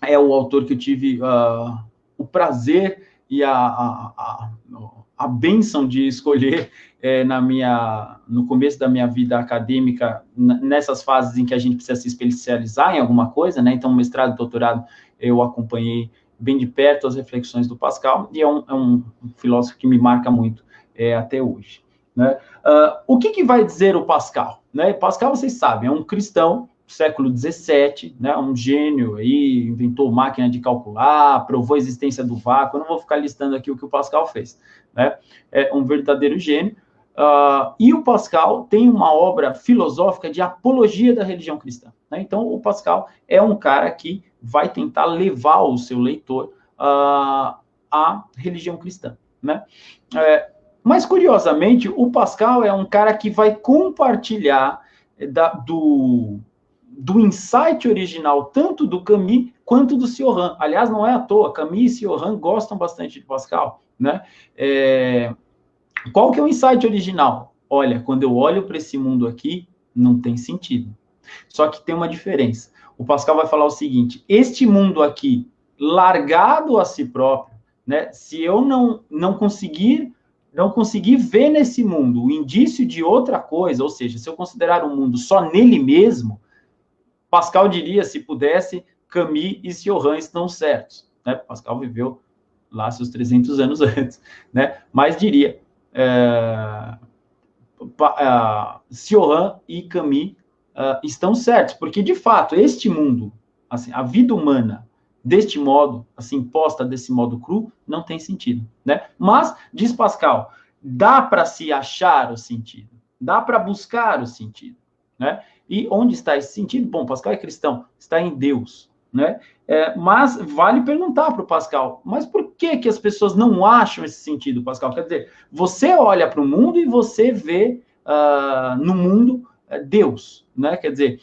É o autor que eu tive o prazer e a bênção de escolher no começo da minha vida acadêmica, nessas fases em que a gente precisa se especializar em alguma coisa, né? Então, mestrado e doutorado, eu acompanhei bem de perto as reflexões do Pascal, e é um filósofo que me marca muito até hoje, né? O que vai dizer o Pascal? Né? Pascal, vocês sabem, é um cristão do século XVII, né? Um gênio, aí, inventou máquina de calcular, provou a existência do vácuo. Eu não vou ficar listando aqui o que o Pascal fez, né? É um verdadeiro gênio. E o Pascal tem uma obra filosófica de apologia da religião cristã, né? Então, o Pascal é um cara que vai tentar levar o seu leitor à religião cristã, né? Mas, curiosamente, o Pascal é um cara que vai compartilhar do insight original, tanto do Camus quanto do Cioran. Aliás, não é à toa, Camus e Cioran gostam bastante de Pascal, né? Qual que é o insight original? Olha, quando eu olho para esse mundo aqui, não tem sentido. Só que tem uma diferença. O Pascal vai falar o seguinte: este mundo aqui, largado a si próprio, né? Se eu não conseguir ver nesse mundo o indício de outra coisa, ou seja, se eu considerar o mundo só nele mesmo, Pascal diria, se pudesse, Camus e Cioran estão certos, né? Pascal viveu lá seus 300 anos antes, né? Mas diria, Cioran e Camus estão certos, porque, de fato, este mundo, assim, a vida humana, deste modo, assim, posta desse modo cru, não tem sentido, né? Mas, diz Pascal, dá para se achar o sentido, dá para buscar o sentido, né? E onde está esse sentido? Bom, Pascal é cristão, está em Deus, né? Mas vale perguntar para o Pascal, mas por que as pessoas não acham esse sentido, Pascal? Quer dizer, você olha para o mundo e você vê no mundo Deus, né? Quer dizer,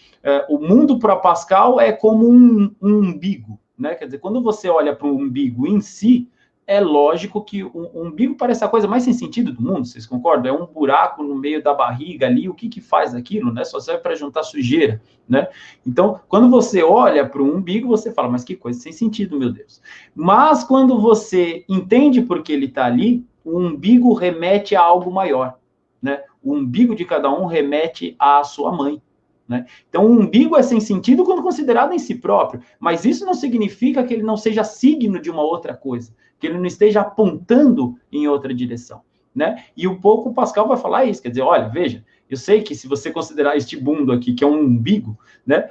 o mundo para Pascal é como um umbigo, né? Quer dizer, quando você olha para o umbigo em si, é lógico que o umbigo parece a coisa mais sem sentido do mundo, vocês concordam? É um buraco no meio da barriga ali, o que faz aquilo, né? Só serve para juntar sujeira, né? Então, quando você olha para o umbigo, você fala, mas que coisa sem sentido, meu Deus. Mas quando você entende por que ele está ali, o umbigo remete a algo maior, né? O umbigo de cada um remete à sua mãe, né? Então, o umbigo é sem sentido quando considerado em si próprio, mas isso não significa que ele não seja signo de uma outra coisa, que ele não esteja apontando em outra direção, né? E um pouco o Pascal vai falar isso, quer dizer, olha, veja, eu sei que se você considerar este mundo aqui, que é um umbigo, né,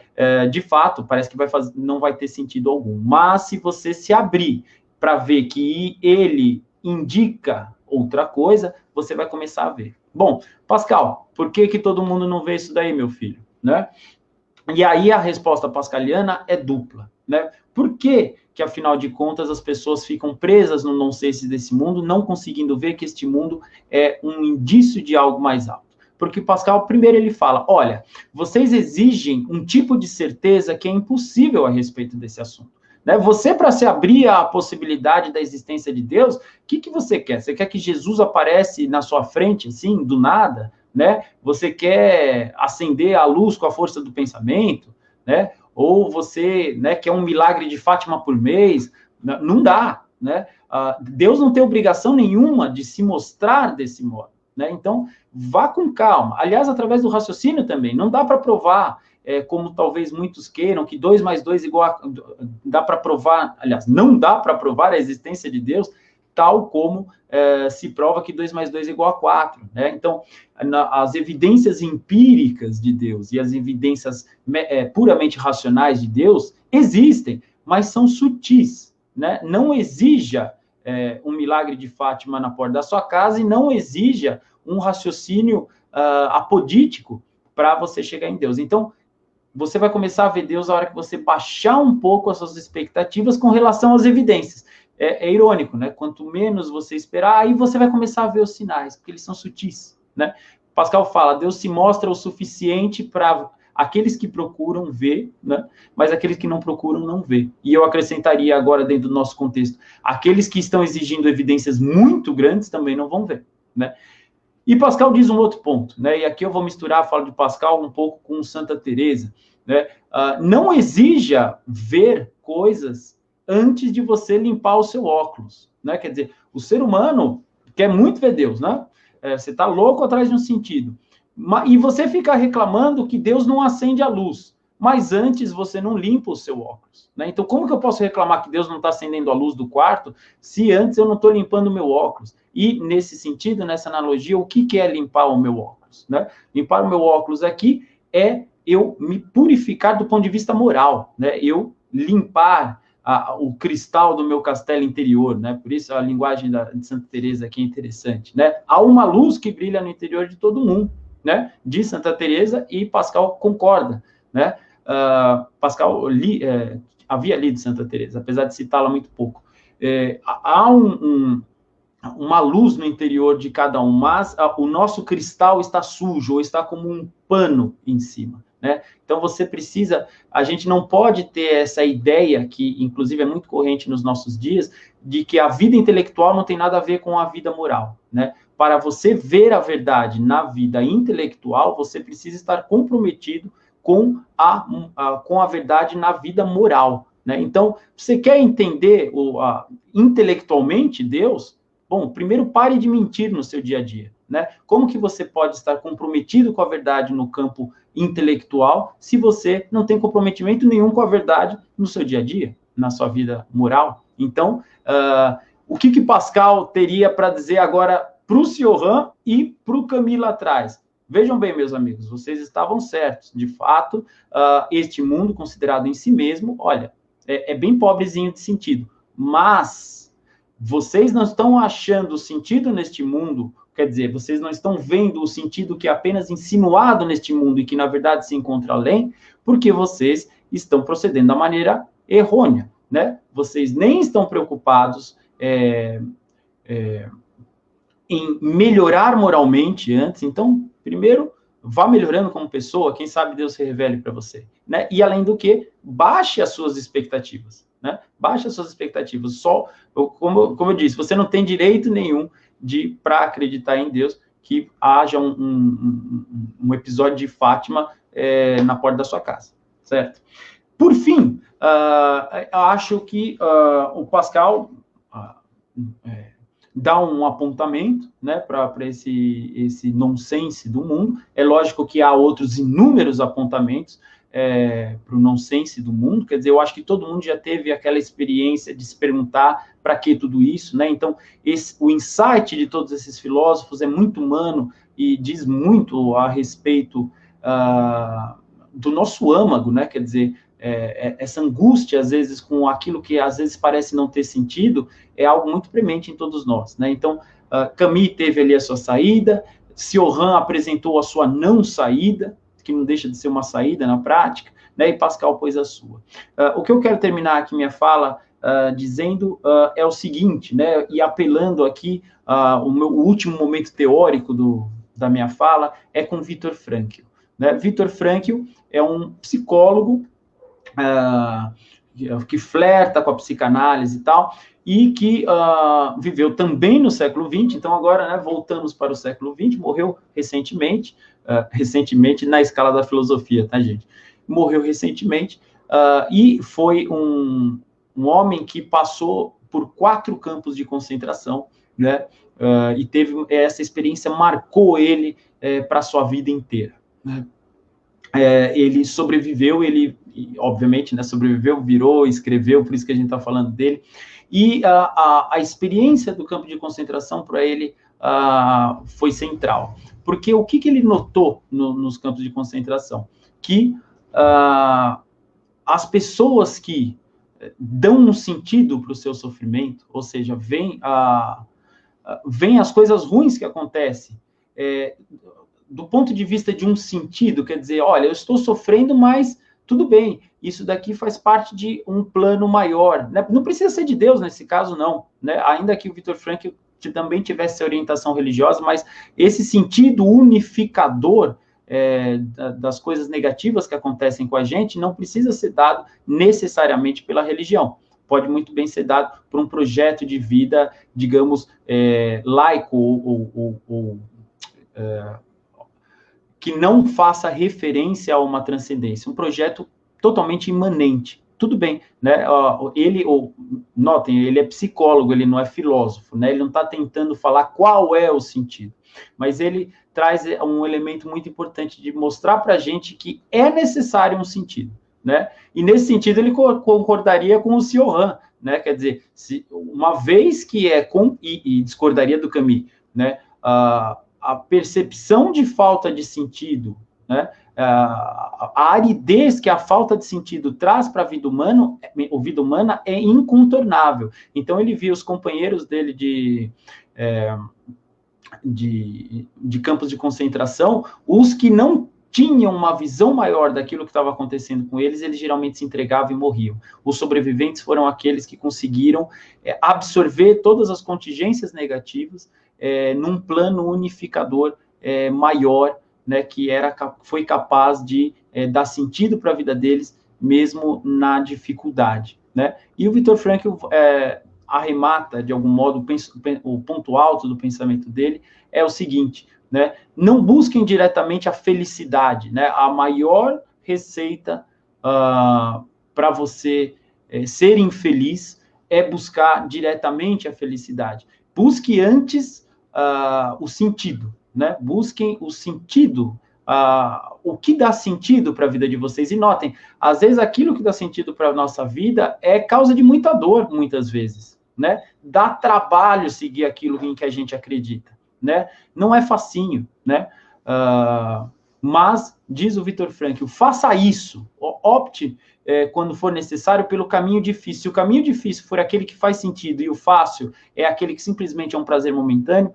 de fato, parece que não vai ter sentido algum, mas se você se abrir para ver que ele indica outra coisa, você vai começar a ver. Bom, Pascal, por que todo mundo não vê isso daí, meu filho? Né? E aí a resposta pascaliana é dupla, né? Por que, afinal de contas, as pessoas ficam presas no nonsense desse mundo, não conseguindo ver que este mundo é um indício de algo mais alto? Porque Pascal, primeiro ele fala, olha, vocês exigem um tipo de certeza que é impossível a respeito desse assunto. Né? Você, para se abrir à possibilidade da existência de Deus, o que você quer? Você quer que Jesus aparece na sua frente, assim, do nada? Né? Você quer acender a luz com a força do pensamento? Né? Ou você, né, quer um milagre de Fátima por mês? Não dá. Né? Deus não tem obrigação nenhuma de se mostrar desse modo. Né? Então, vá com calma. Aliás, através do raciocínio também. Não dá para provar, como talvez muitos queiram, que 2 mais 2 igual a... Dá para provar, aliás, não dá para provar a existência de Deus, tal como se prova que 2 mais 2 é igual a 4. Né? Então, as evidências empíricas de Deus e as evidências puramente racionais de Deus existem, mas são sutis. Né? Não exija um milagre de Fátima na porta da sua casa e não exija um raciocínio apodítico para você chegar em Deus. Então, você vai começar a ver Deus na hora que você baixar um pouco as suas expectativas com relação às evidências. É irônico, né? Quanto menos você esperar, aí você vai começar a ver os sinais, porque eles são sutis, né? Pascal fala, Deus se mostra o suficiente para aqueles que procuram ver, né? Mas aqueles que não procuram não vê. E eu acrescentaria agora, dentro do nosso contexto, aqueles que estão exigindo evidências muito grandes também não vão ver, né? E Pascal diz um outro ponto, né? E aqui eu vou misturar a fala de Pascal um pouco com Santa Teresa, né? Não exija ver coisas antes de você limpar o seu óculos, né? Quer dizer, o ser humano quer muito ver Deus, né? Você está louco atrás de um sentido. E você fica reclamando que Deus não acende a luz, mas antes você não limpa o seu óculos, né? Então, como que eu posso reclamar que Deus não está acendendo a luz do quarto, se antes eu não estou limpando o meu óculos? E, nesse sentido, nessa analogia, o que é limpar o meu óculos? Né? Limpar o meu óculos aqui é eu me purificar do ponto de vista moral, né? Eu limpar o cristal do meu castelo interior, né? Por isso a linguagem de Santa Teresa aqui é interessante, né? Há uma luz que brilha no interior de todo mundo, né? Diz Santa Teresa e Pascal concorda, né? Pascal havia lido Santa Teresa, apesar de citá-la muito pouco. Há uma luz no interior de cada um, mas o nosso cristal está sujo, ou está como um pano em cima, né? Então, a gente não pode ter essa ideia, que inclusive é muito corrente nos nossos dias, de que a vida intelectual não tem nada a ver com a vida moral, né? Para você ver a verdade na vida intelectual, você precisa estar comprometido com a verdade na vida moral, né? Então, você quer entender intelectualmente Deus? Bom, primeiro pare de mentir no seu dia a dia, né? Como que você pode estar comprometido com a verdade no campo intelectual se você não tem comprometimento nenhum com a verdade no seu dia a dia, na sua vida moral? Então, o que Pascal teria para dizer agora para o Cioran e para o Camille lá atrás? Vejam bem, meus amigos, vocês estavam certos. De fato, este mundo considerado em si mesmo, olha, é bem pobrezinho de sentido, mas vocês não estão achando o sentido neste mundo, quer dizer, vocês não estão vendo o sentido que é apenas insinuado neste mundo e que, na verdade, se encontra além, porque vocês estão procedendo da maneira errônea, né? Vocês nem estão preocupados em melhorar moralmente antes. Então, primeiro, vá melhorando como pessoa, quem sabe Deus se revele para você, né? E, além do que, baixe as suas expectativas, né? Baixe as suas expectativas. Como eu disse, você não tem direito nenhum para acreditar em Deus que haja um episódio de Fátima na porta da sua casa, certo? Por fim, acho que o Pascal dá um apontamento, né, para esse nonsense do mundo. É lógico que há outros inúmeros apontamentos para o nonsense do mundo. Quer dizer, eu acho que todo mundo já teve aquela experiência de se perguntar para que tudo isso, né? Então, o insight de todos esses filósofos é muito humano e diz muito a respeito do nosso âmago, né? Quer dizer, essa angústia, às vezes, com aquilo que às vezes parece não ter sentido, é algo muito premente em todos nós, né? Então, Camille teve ali a sua saída, Cioran apresentou a sua não saída, que não deixa de ser uma saída na prática, né? E Pascal pôs a sua. O que eu quero terminar aqui minha fala dizendo é o seguinte, né? E apelando aqui o último momento teórico da minha fala é com Viktor Frankl, né? Viktor Frankl é um psicólogo que flerta com a psicanálise e tal, e que viveu também no século XX, então agora, né, voltamos para o século XX, morreu recentemente, recentemente na escala da filosofia, tá, gente? Morreu recentemente, e foi um homem que passou por 4 campos de concentração, né, e teve essa experiência, marcou ele para a sua vida inteira, né? Ele sobreviveu, ele, obviamente, né, sobreviveu, virou, escreveu, por isso que a gente está falando dele, e a experiência do campo de concentração para ele foi central, porque o que ele notou nos campos de concentração? Que as pessoas que dão um sentido para o seu sofrimento, ou seja, veem as coisas ruins que acontecem, do ponto de vista de um sentido, quer dizer, olha, eu estou sofrendo, mas tudo bem, isso daqui faz parte de um plano maior, né? Não precisa ser de Deus nesse caso, não, né? Ainda que o Viktor Frankl também tivesse orientação religiosa, mas esse sentido unificador das coisas negativas que acontecem com a gente não precisa ser dado necessariamente pela religião. Pode muito bem ser dado por um projeto de vida, digamos, laico ou que não faça referência a uma transcendência, um projeto totalmente imanente. Tudo bem, né? Notem, ele é psicólogo, ele não é filósofo, né? Ele não está tentando falar qual é o sentido, mas ele traz um elemento muito importante de mostrar para a gente que é necessário um sentido, né? E nesse sentido ele concordaria com o Cioran, né? Quer dizer, uma vez que e discordaria do Camus, né? A percepção de falta de sentido, né? A aridez que a falta de sentido traz para a vida humana é incontornável. Então, ele via os companheiros dele de campos de concentração, os que não tinham uma visão maior daquilo que estava acontecendo com eles geralmente se entregavam e morriam. Os sobreviventes foram aqueles que conseguiram absorver todas as contingências negativas num plano unificador maior, né, que foi capaz de dar sentido para a vida deles, mesmo na dificuldade, né? E o Viktor Frankl arremata, de algum modo, o ponto alto do pensamento dele é o seguinte, né? Não busquem diretamente a felicidade, né? A maior receita para você ser infeliz é buscar diretamente a felicidade. Busque antes o sentido, né? Busquem o sentido, o que dá sentido para a vida de vocês. E notem, às vezes aquilo que dá sentido para a nossa vida é causa de muita dor, muitas vezes, né? Dá trabalho seguir aquilo em que a gente acredita, né? Não é facinho, né? Mas, diz o Viktor Frankl, faça isso, opte, quando for necessário, pelo caminho difícil. Se o caminho difícil for aquele que faz sentido e o fácil é aquele que simplesmente é um prazer momentâneo,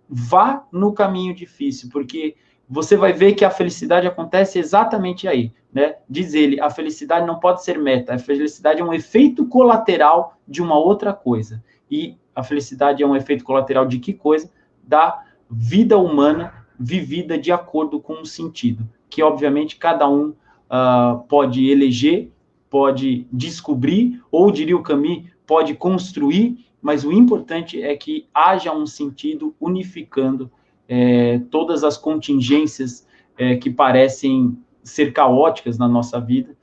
vá no caminho difícil, porque você vai ver que a felicidade acontece exatamente aí, né? Diz ele, a felicidade não pode ser meta, a felicidade é um efeito colateral de uma outra coisa. E a felicidade é um efeito colateral de que coisa? Da vida humana vivida de acordo com um sentido, que obviamente cada um pode eleger, pode descobrir, ou diria o Camus, pode construir, mas o importante é que haja um sentido unificando todas as contingências que parecem ser caóticas na nossa vida.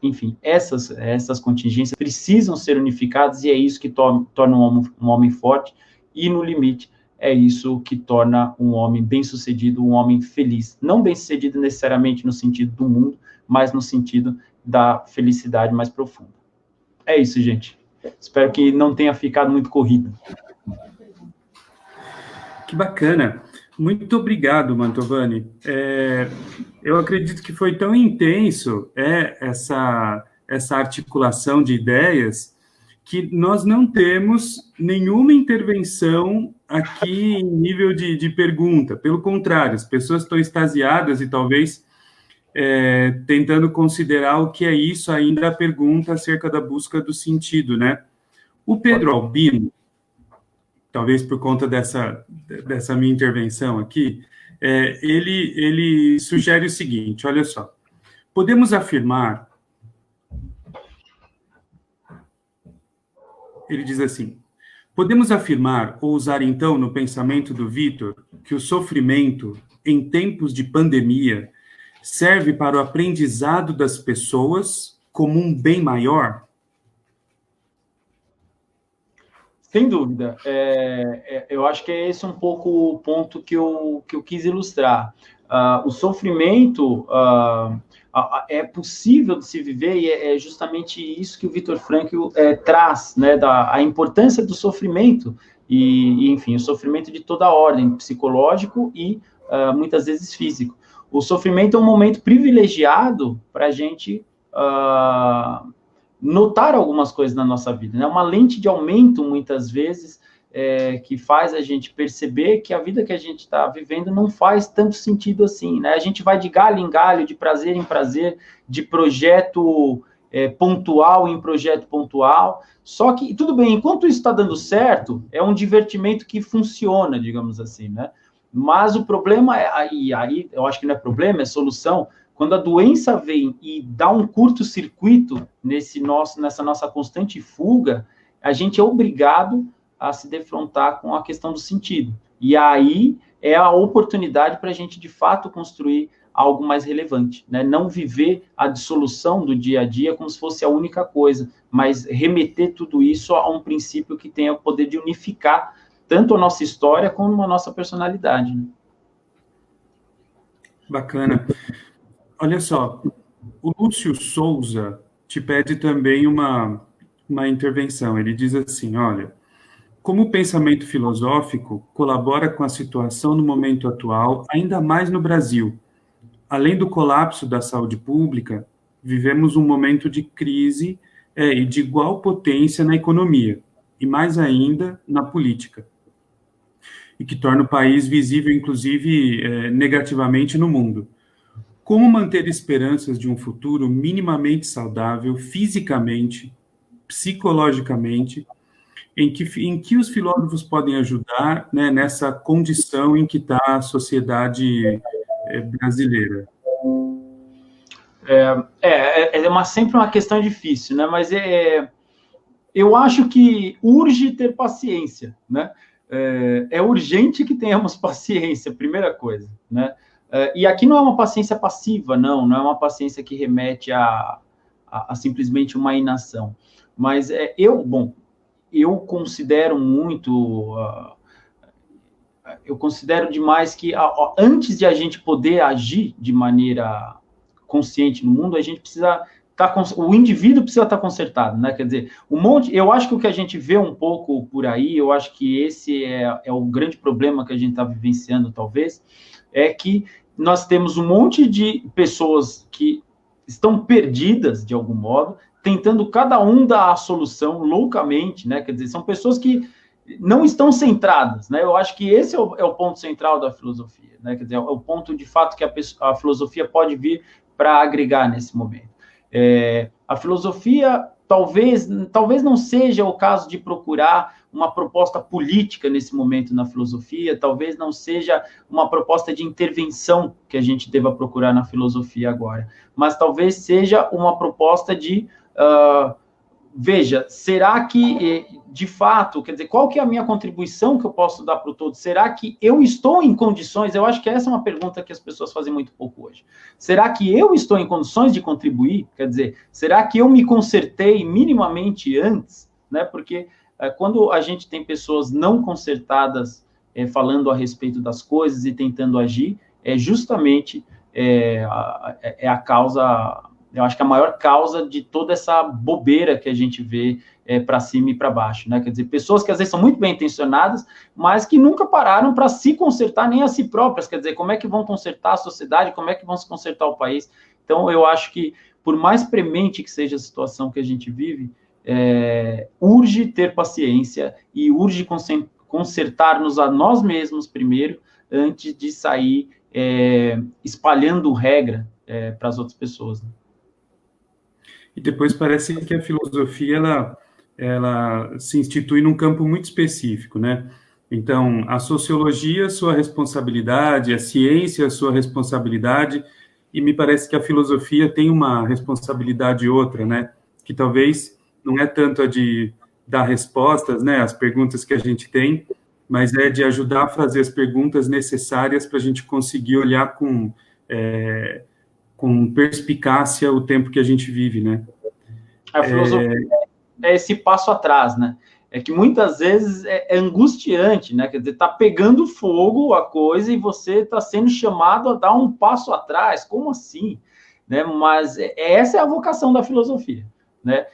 Enfim, essas contingências precisam ser unificadas e é isso que torna um homem forte e, no limite, é isso que torna um homem bem-sucedido, um homem feliz. Não bem-sucedido necessariamente no sentido do mundo, mas no sentido da felicidade mais profunda. É isso, gente. Espero que não tenha ficado muito corrido. Que bacana. Muito obrigado, Mantovani. Eu acredito que foi tão intenso essa articulação de ideias que nós não temos nenhuma intervenção aqui em nível de pergunta. Pelo contrário, as pessoas estão extasiadas e talvez tentando considerar o que é isso ainda a pergunta acerca da busca do sentido, né? O Pedro Albino, talvez por conta dessa minha intervenção aqui, ele sugere o seguinte, olha só, podemos afirmar, ele diz assim, podemos afirmar ou usar então no pensamento do Vitor que o sofrimento em tempos de pandemia serve para o aprendizado das pessoas como um bem maior? Sem dúvida. Eu acho que é esse um pouco o ponto que eu quis ilustrar. O sofrimento é possível de se viver e é justamente isso que o Viktor Frankl traz, né, a importância do sofrimento e, enfim, o sofrimento de toda a ordem, psicológico e muitas vezes físico. O sofrimento é um momento privilegiado para a gente notar algumas coisas na nossa vida, né? Uma lente de aumento, muitas vezes, que faz a gente perceber que a vida que a gente está vivendo não faz tanto sentido assim, né? A gente vai de galho em galho, de prazer em prazer, de projeto pontual em projeto pontual, só que, tudo bem, enquanto isso está dando certo, é um divertimento que funciona, digamos assim, né? Mas o problema aí eu acho que não é problema, é solução. Quando a doença vem e dá um curto-circuito nessa nossa constante fuga, a gente é obrigado a se defrontar com a questão do sentido. E aí é a oportunidade para a gente, de fato, construir algo mais relevante, né? Não viver a dissolução do dia a dia como se fosse a única coisa, mas remeter tudo isso a um princípio que tenha o poder de unificar tanto a nossa história como a nossa personalidade, né? Bacana. Olha só, o Lúcio Souza te pede também uma intervenção. Ele diz assim, olha, como o pensamento filosófico colabora com a situação no momento atual, ainda mais no Brasil. Além do colapso da saúde pública, vivemos um momento de crise e de igual potência na economia, e mais ainda na política, e que torna o país visível, inclusive, negativamente no mundo. Como manter esperanças de um futuro minimamente saudável, fisicamente, psicologicamente, em que os filósofos podem ajudar, né, nessa condição em que está a sociedade brasileira? Sempre uma questão difícil, né? Mas eu acho que urge ter paciência, né? É urgente que tenhamos paciência, primeira coisa, né? E aqui não é uma paciência passiva, não é uma paciência que remete a simplesmente uma inação. Mas eu considero muito, eu considero demais que antes de a gente poder agir de maneira consciente no mundo, a gente precisa o indivíduo precisa estar consertado, né? Quer dizer, eu acho que o que a gente vê um pouco por aí, eu acho que esse é o grande problema que a gente está vivenciando, talvez, é que nós temos um monte de pessoas que estão perdidas, de algum modo, tentando cada um dar a solução loucamente, né? Quer dizer, são pessoas que não estão centradas, né? Eu acho que esse é o ponto central da filosofia, né? Quer dizer, é o ponto, de fato, que a filosofia pode vir para agregar nesse momento. A filosofia talvez não seja o caso de procurar uma proposta política nesse momento na filosofia, talvez não seja uma proposta de intervenção que a gente deva procurar na filosofia agora, mas talvez seja uma proposta de veja, será que, de fato, quer dizer, qual que é a minha contribuição que eu posso dar para o todo? Será que eu estou em condições? Eu acho que essa é uma pergunta que as pessoas fazem muito pouco hoje. Será que eu estou em condições de contribuir? Quer dizer, será que eu me consertei minimamente antes? Né? Porque quando a gente tem pessoas não consertadas falando a respeito das coisas e tentando agir, justamente a causa... Eu acho que a maior causa de toda essa bobeira que a gente vê para cima e para baixo, né? Quer dizer, pessoas que às vezes são muito bem intencionadas, mas que nunca pararam para se consertar nem a si próprias. Quer dizer, como é que vão consertar a sociedade, como é que vão se consertar o país? Então, eu acho que, por mais premente que seja a situação que a gente vive, urge ter paciência e urge consertar-nos a nós mesmos primeiro, antes de sair espalhando regra para as outras pessoas, né? E depois parece que a filosofia ela se institui num campo muito específico, né? Então, a sociologia, sua responsabilidade, a ciência, sua responsabilidade, e me parece que a filosofia tem uma responsabilidade outra, né? Que talvez não é tanto a de dar respostas, né, às perguntas que a gente tem, mas é de ajudar a fazer as perguntas necessárias para a gente conseguir olhar com perspicácia o tempo que a gente vive, né? A filosofia é esse passo atrás, né? É que muitas vezes é angustiante, né? Quer dizer, tá pegando fogo a coisa e você está sendo chamado a dar um passo atrás. Como assim? Né? Mas essa é a vocação da filosofia, né?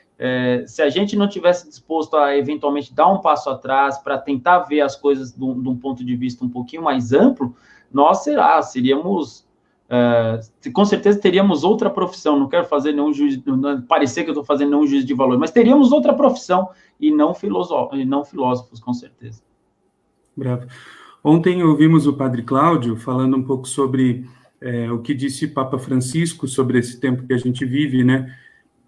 Se a gente não tivesse disposto a eventualmente dar um passo atrás para tentar ver as coisas de um ponto de vista um pouquinho mais amplo, nós seríamos com certeza teríamos outra profissão. Não quero fazer nenhum juízo, não parecer que eu estou fazendo nenhum juízo de valor, mas teríamos outra profissão e não filósofos, com certeza. Bravo. Ontem ouvimos o Padre Cláudio falando um pouco sobre o que disse Papa Francisco sobre esse tempo que a gente vive, né?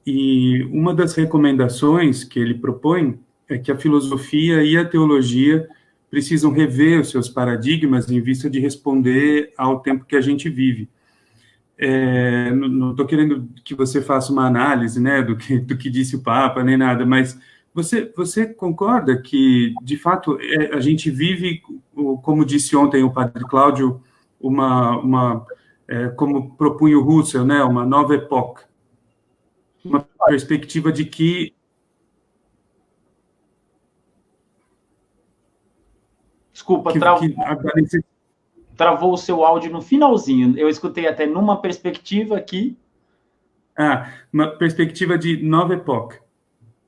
E uma das recomendações que ele propõe é que a filosofia e a teologia precisam rever os seus paradigmas em vista de responder ao tempo que a gente vive. Não estou querendo que você faça uma análise, né, do que disse o Papa, nem nada, mas você concorda que, de fato, a gente vive, como disse ontem o Padre Cláudio, como propunha o Russell, né, uma nova época, uma perspectiva de que... Desculpa, travou o seu áudio no finalzinho. Eu escutei até numa perspectiva aqui. Uma perspectiva de nova época.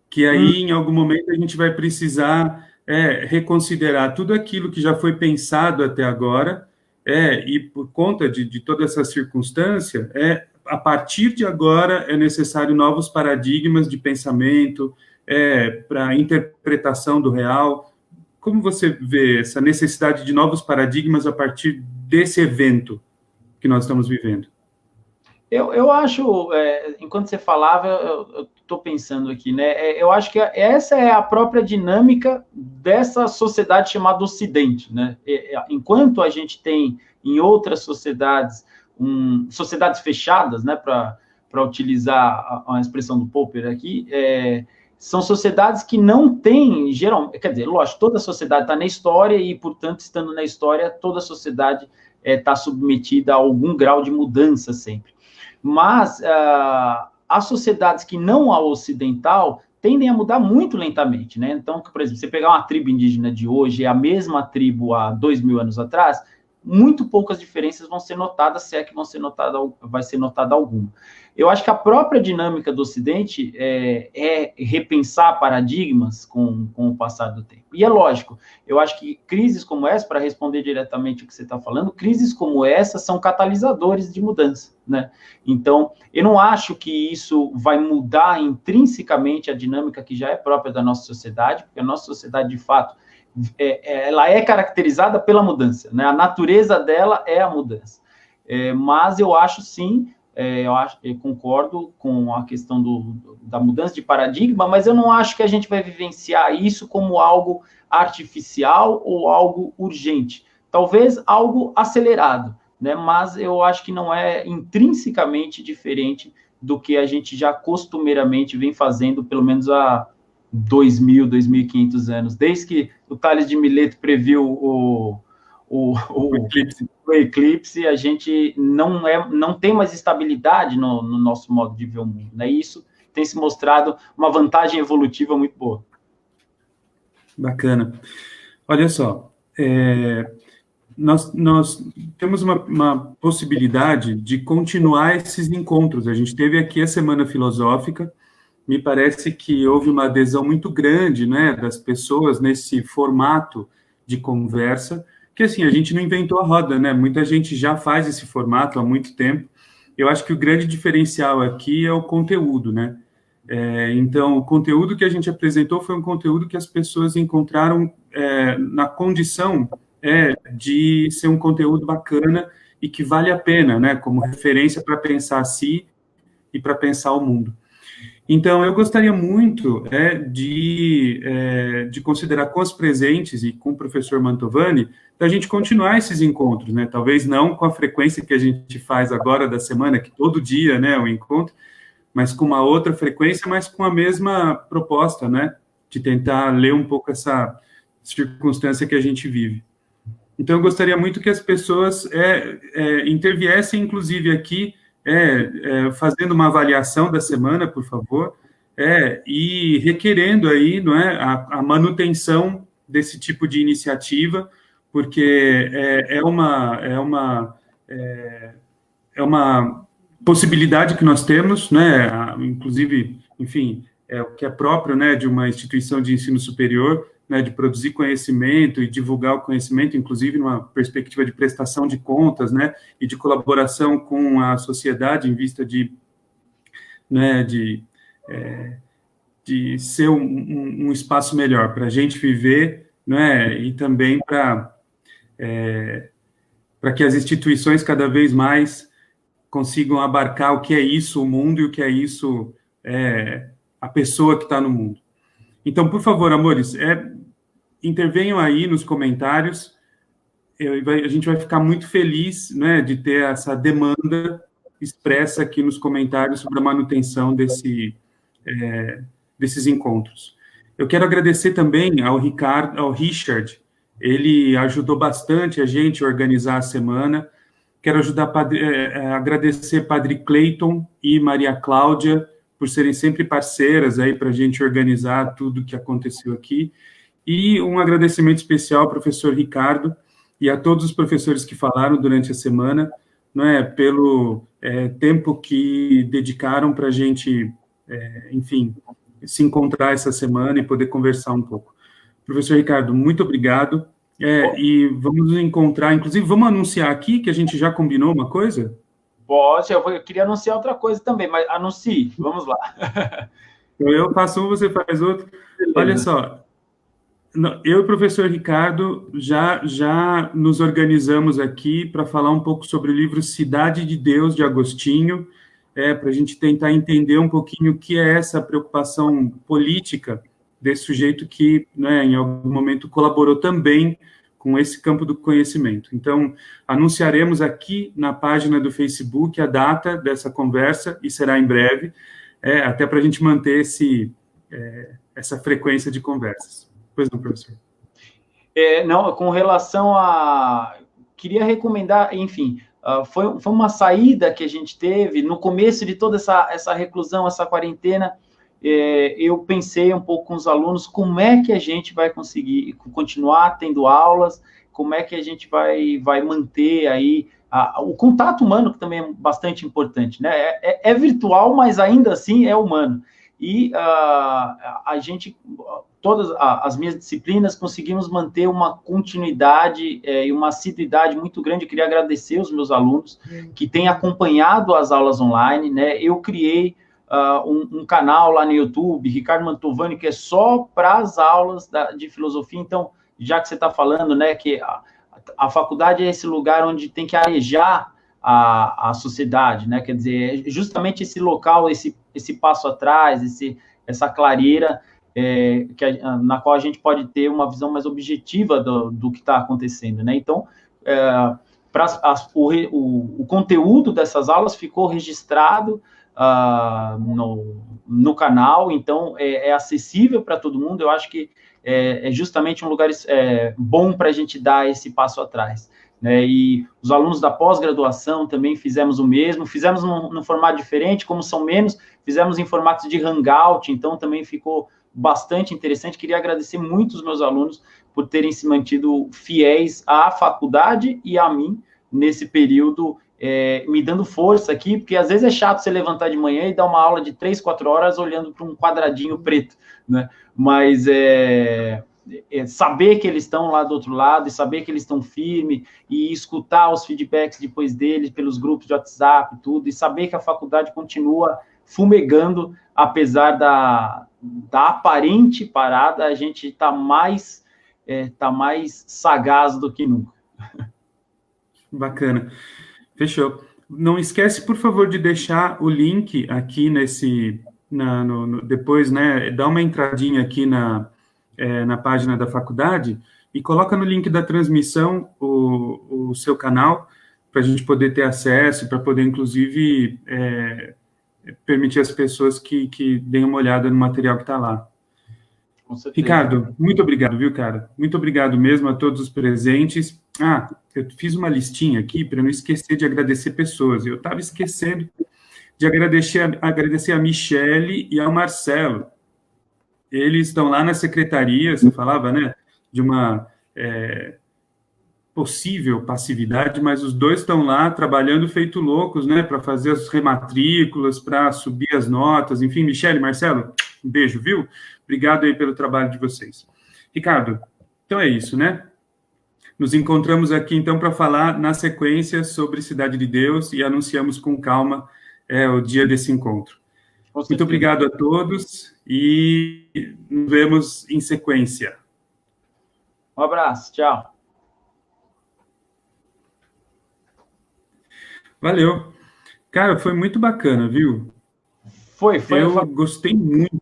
Que aí, em algum momento, a gente vai precisar reconsiderar tudo aquilo que já foi pensado até agora, e por conta de toda essa circunstância, a partir de agora é necessário novos paradigmas de pensamento, para interpretação do real. Como você vê essa necessidade de novos paradigmas a partir desse evento que nós estamos vivendo? Eu acho, enquanto você falava, eu estou pensando aqui, né? Eu acho que essa é a própria dinâmica dessa sociedade chamada Ocidente, né? Enquanto a gente tem em outras sociedades, sociedades fechadas, né? Para utilizar a expressão do Popper aqui, são sociedades que não têm, geralmente, quer dizer, lógico, toda sociedade está na história e, portanto, estando na história, toda sociedade está submetida a algum grau de mudança sempre. Mas as sociedades que não a ocidental tendem a mudar muito lentamente, né? Então, por exemplo, você pegar uma tribo indígena de hoje e a mesma tribo há 2.000 anos atrás, muito poucas diferenças vão ser notadas, se é que vai ser notada alguma. Eu acho que a própria dinâmica do Ocidente é repensar paradigmas com o passar do tempo. E é lógico, eu acho que crises como essa, para responder diretamente o que você está falando, crises como essa são catalisadores de mudança, né? Então, eu não acho que isso vai mudar intrinsecamente a dinâmica que já é própria da nossa sociedade, porque a nossa sociedade, de fato, ela é caracterizada pela mudança, né? A natureza dela é a mudança. Mas eu acho, sim, eu concordo com a questão da mudança de paradigma, mas eu não acho que a gente vai vivenciar isso como algo artificial ou algo urgente. Talvez algo acelerado, né? Mas eu acho que não é intrinsecamente diferente do que a gente já costumeiramente vem fazendo, pelo menos há 2.000, 2.500 anos, desde que o Tales de Mileto previu o eclipse, a gente não tem mais estabilidade no nosso modo de ver o mundo, né? E isso tem se mostrado uma vantagem evolutiva muito boa. Bacana. Olha só, nós temos uma possibilidade de continuar esses encontros. A gente teve aqui a Semana Filosófica. Me parece que houve uma adesão muito grande, né, das pessoas nesse formato de conversa, que, assim, a gente não inventou a roda, né? Muita gente já faz esse formato há muito tempo. Eu acho que o grande diferencial aqui é o conteúdo, né? Então, o conteúdo que a gente apresentou foi um conteúdo que as pessoas encontraram na condição de ser um conteúdo bacana e que vale a pena, né, como referência para pensar a si e para pensar o mundo. Então, eu gostaria muito de considerar com os presentes e com o professor Mantovani, da gente continuar esses encontros, né? Talvez não com a frequência que a gente faz agora da semana, que todo dia, né, o encontro, mas com uma outra frequência, mas com a mesma proposta, né? De tentar ler um pouco essa circunstância que a gente vive. Então, eu gostaria muito que as pessoas interviessem, inclusive, aqui, fazendo uma avaliação da semana, por favor, e requerendo aí, não é, a manutenção desse tipo de iniciativa, porque é uma possibilidade que nós temos, né, inclusive, enfim, o que é próprio, né, de uma instituição de ensino superior, né, de produzir conhecimento e divulgar o conhecimento, inclusive numa perspectiva de prestação de contas, né, e de colaboração com a sociedade em vista de, né, de ser um espaço melhor para a gente viver, né, e também para que as instituições cada vez mais consigam abarcar o que é isso, o mundo, e o que é isso, a pessoa que está no mundo. Então, por favor, amores, intervenham aí nos comentários. A gente vai ficar muito feliz, né, de ter essa demanda expressa aqui nos comentários sobre a manutenção desses encontros. Eu quero agradecer também ao Richard, ele ajudou bastante a gente a organizar a semana. Quero agradecer Padre Clayton e Maria Cláudia por serem sempre parceiras aí para a gente organizar tudo que aconteceu aqui. E um agradecimento especial ao professor Ricardo e a todos os professores que falaram durante a semana, não é, pelo tempo que dedicaram para a gente, enfim, se encontrar essa semana e poder conversar um pouco. Professor Ricardo, muito obrigado. E vamos nos encontrar, inclusive, vamos anunciar aqui que a gente já combinou uma coisa? Pode, eu queria anunciar outra coisa também, mas anuncie, vamos lá. Eu faço um, você faz outro. Beleza. Olha só, eu e o professor Ricardo já nos organizamos aqui para falar um pouco sobre o livro Cidade de Deus, de Agostinho, para a gente tentar entender um pouquinho o que é essa preocupação política desse sujeito que, né, em algum momento colaborou também com esse campo do conhecimento. Então, anunciaremos aqui na página do Facebook a data dessa conversa, e será em breve, até para a gente manter essa frequência de conversas. Pois não, professor? Não, com relação a... Queria recomendar, enfim, foi uma saída que a gente teve no começo de toda essa reclusão, essa quarentena. Eu pensei um pouco com os alunos como é que a gente vai conseguir continuar tendo aulas, como é que a gente vai manter aí o contato humano, que também é bastante importante, né? É virtual, mas ainda assim é humano. E a gente, todas as minhas disciplinas, conseguimos manter uma continuidade e uma assiduidade muito grande. Eu queria agradecer os meus alunos que têm acompanhado as aulas online, né? Eu criei um canal lá no YouTube, Ricardo Mantovani, que é só para as aulas de filosofia. Então, já que você está falando, né, que a faculdade é esse lugar onde tem que arejar a sociedade, né, quer dizer, é justamente esse local, esse passo atrás, essa clareira, na qual a gente pode ter uma visão mais objetiva do que está acontecendo, né. Então, o conteúdo dessas aulas ficou registrado no canal, então é acessível para todo mundo. Eu acho que é justamente um lugar bom para a gente dar esse passo atrás, né? E os alunos da pós-graduação também fizemos o mesmo, fizemos num formato diferente, como são menos, fizemos em formato de hangout, então também ficou bastante interessante. Queria agradecer muito os meus alunos por terem se mantido fiéis à faculdade e a mim nesse período, me dando força aqui, porque às vezes é chato você levantar de manhã e dar uma aula de 3, 4 horas olhando para um quadradinho preto, né? Mas saber que eles estão lá do outro lado, e saber que eles estão firmes, e escutar os feedbacks depois deles, pelos grupos de WhatsApp e tudo, e saber que a faculdade continua fumegando, apesar da aparente parada, a gente está mais sagaz do que nunca. Bacana. Fechou. Não esquece, por favor, de deixar o link aqui depois, né, dá uma entradinha aqui na página da faculdade e coloca no link da transmissão o seu canal para a gente poder ter acesso, para poder, inclusive, permitir às pessoas que deem uma olhada no material que está lá. Com certeza. Ricardo, muito obrigado, viu, cara? Muito obrigado mesmo a todos os presentes. Eu fiz uma listinha aqui para não esquecer de agradecer pessoas. Eu estava esquecendo de agradecer a Michele e ao Marcelo. Eles estão lá na secretaria, você falava, né, de uma possível passividade, mas os dois estão lá trabalhando feito loucos, né, para fazer as rematrículas, para subir as notas, enfim, Michele, Marcelo, um beijo, viu? Obrigado aí pelo trabalho de vocês. Ricardo, então é isso, né? Nos encontramos aqui, então, para falar na sequência sobre Cidade de Deus e anunciamos com calma o dia desse encontro. Muito obrigado a todos e nos vemos em sequência. Um abraço, tchau. Valeu. Cara, foi muito bacana, viu? Foi. Eu gostei muito.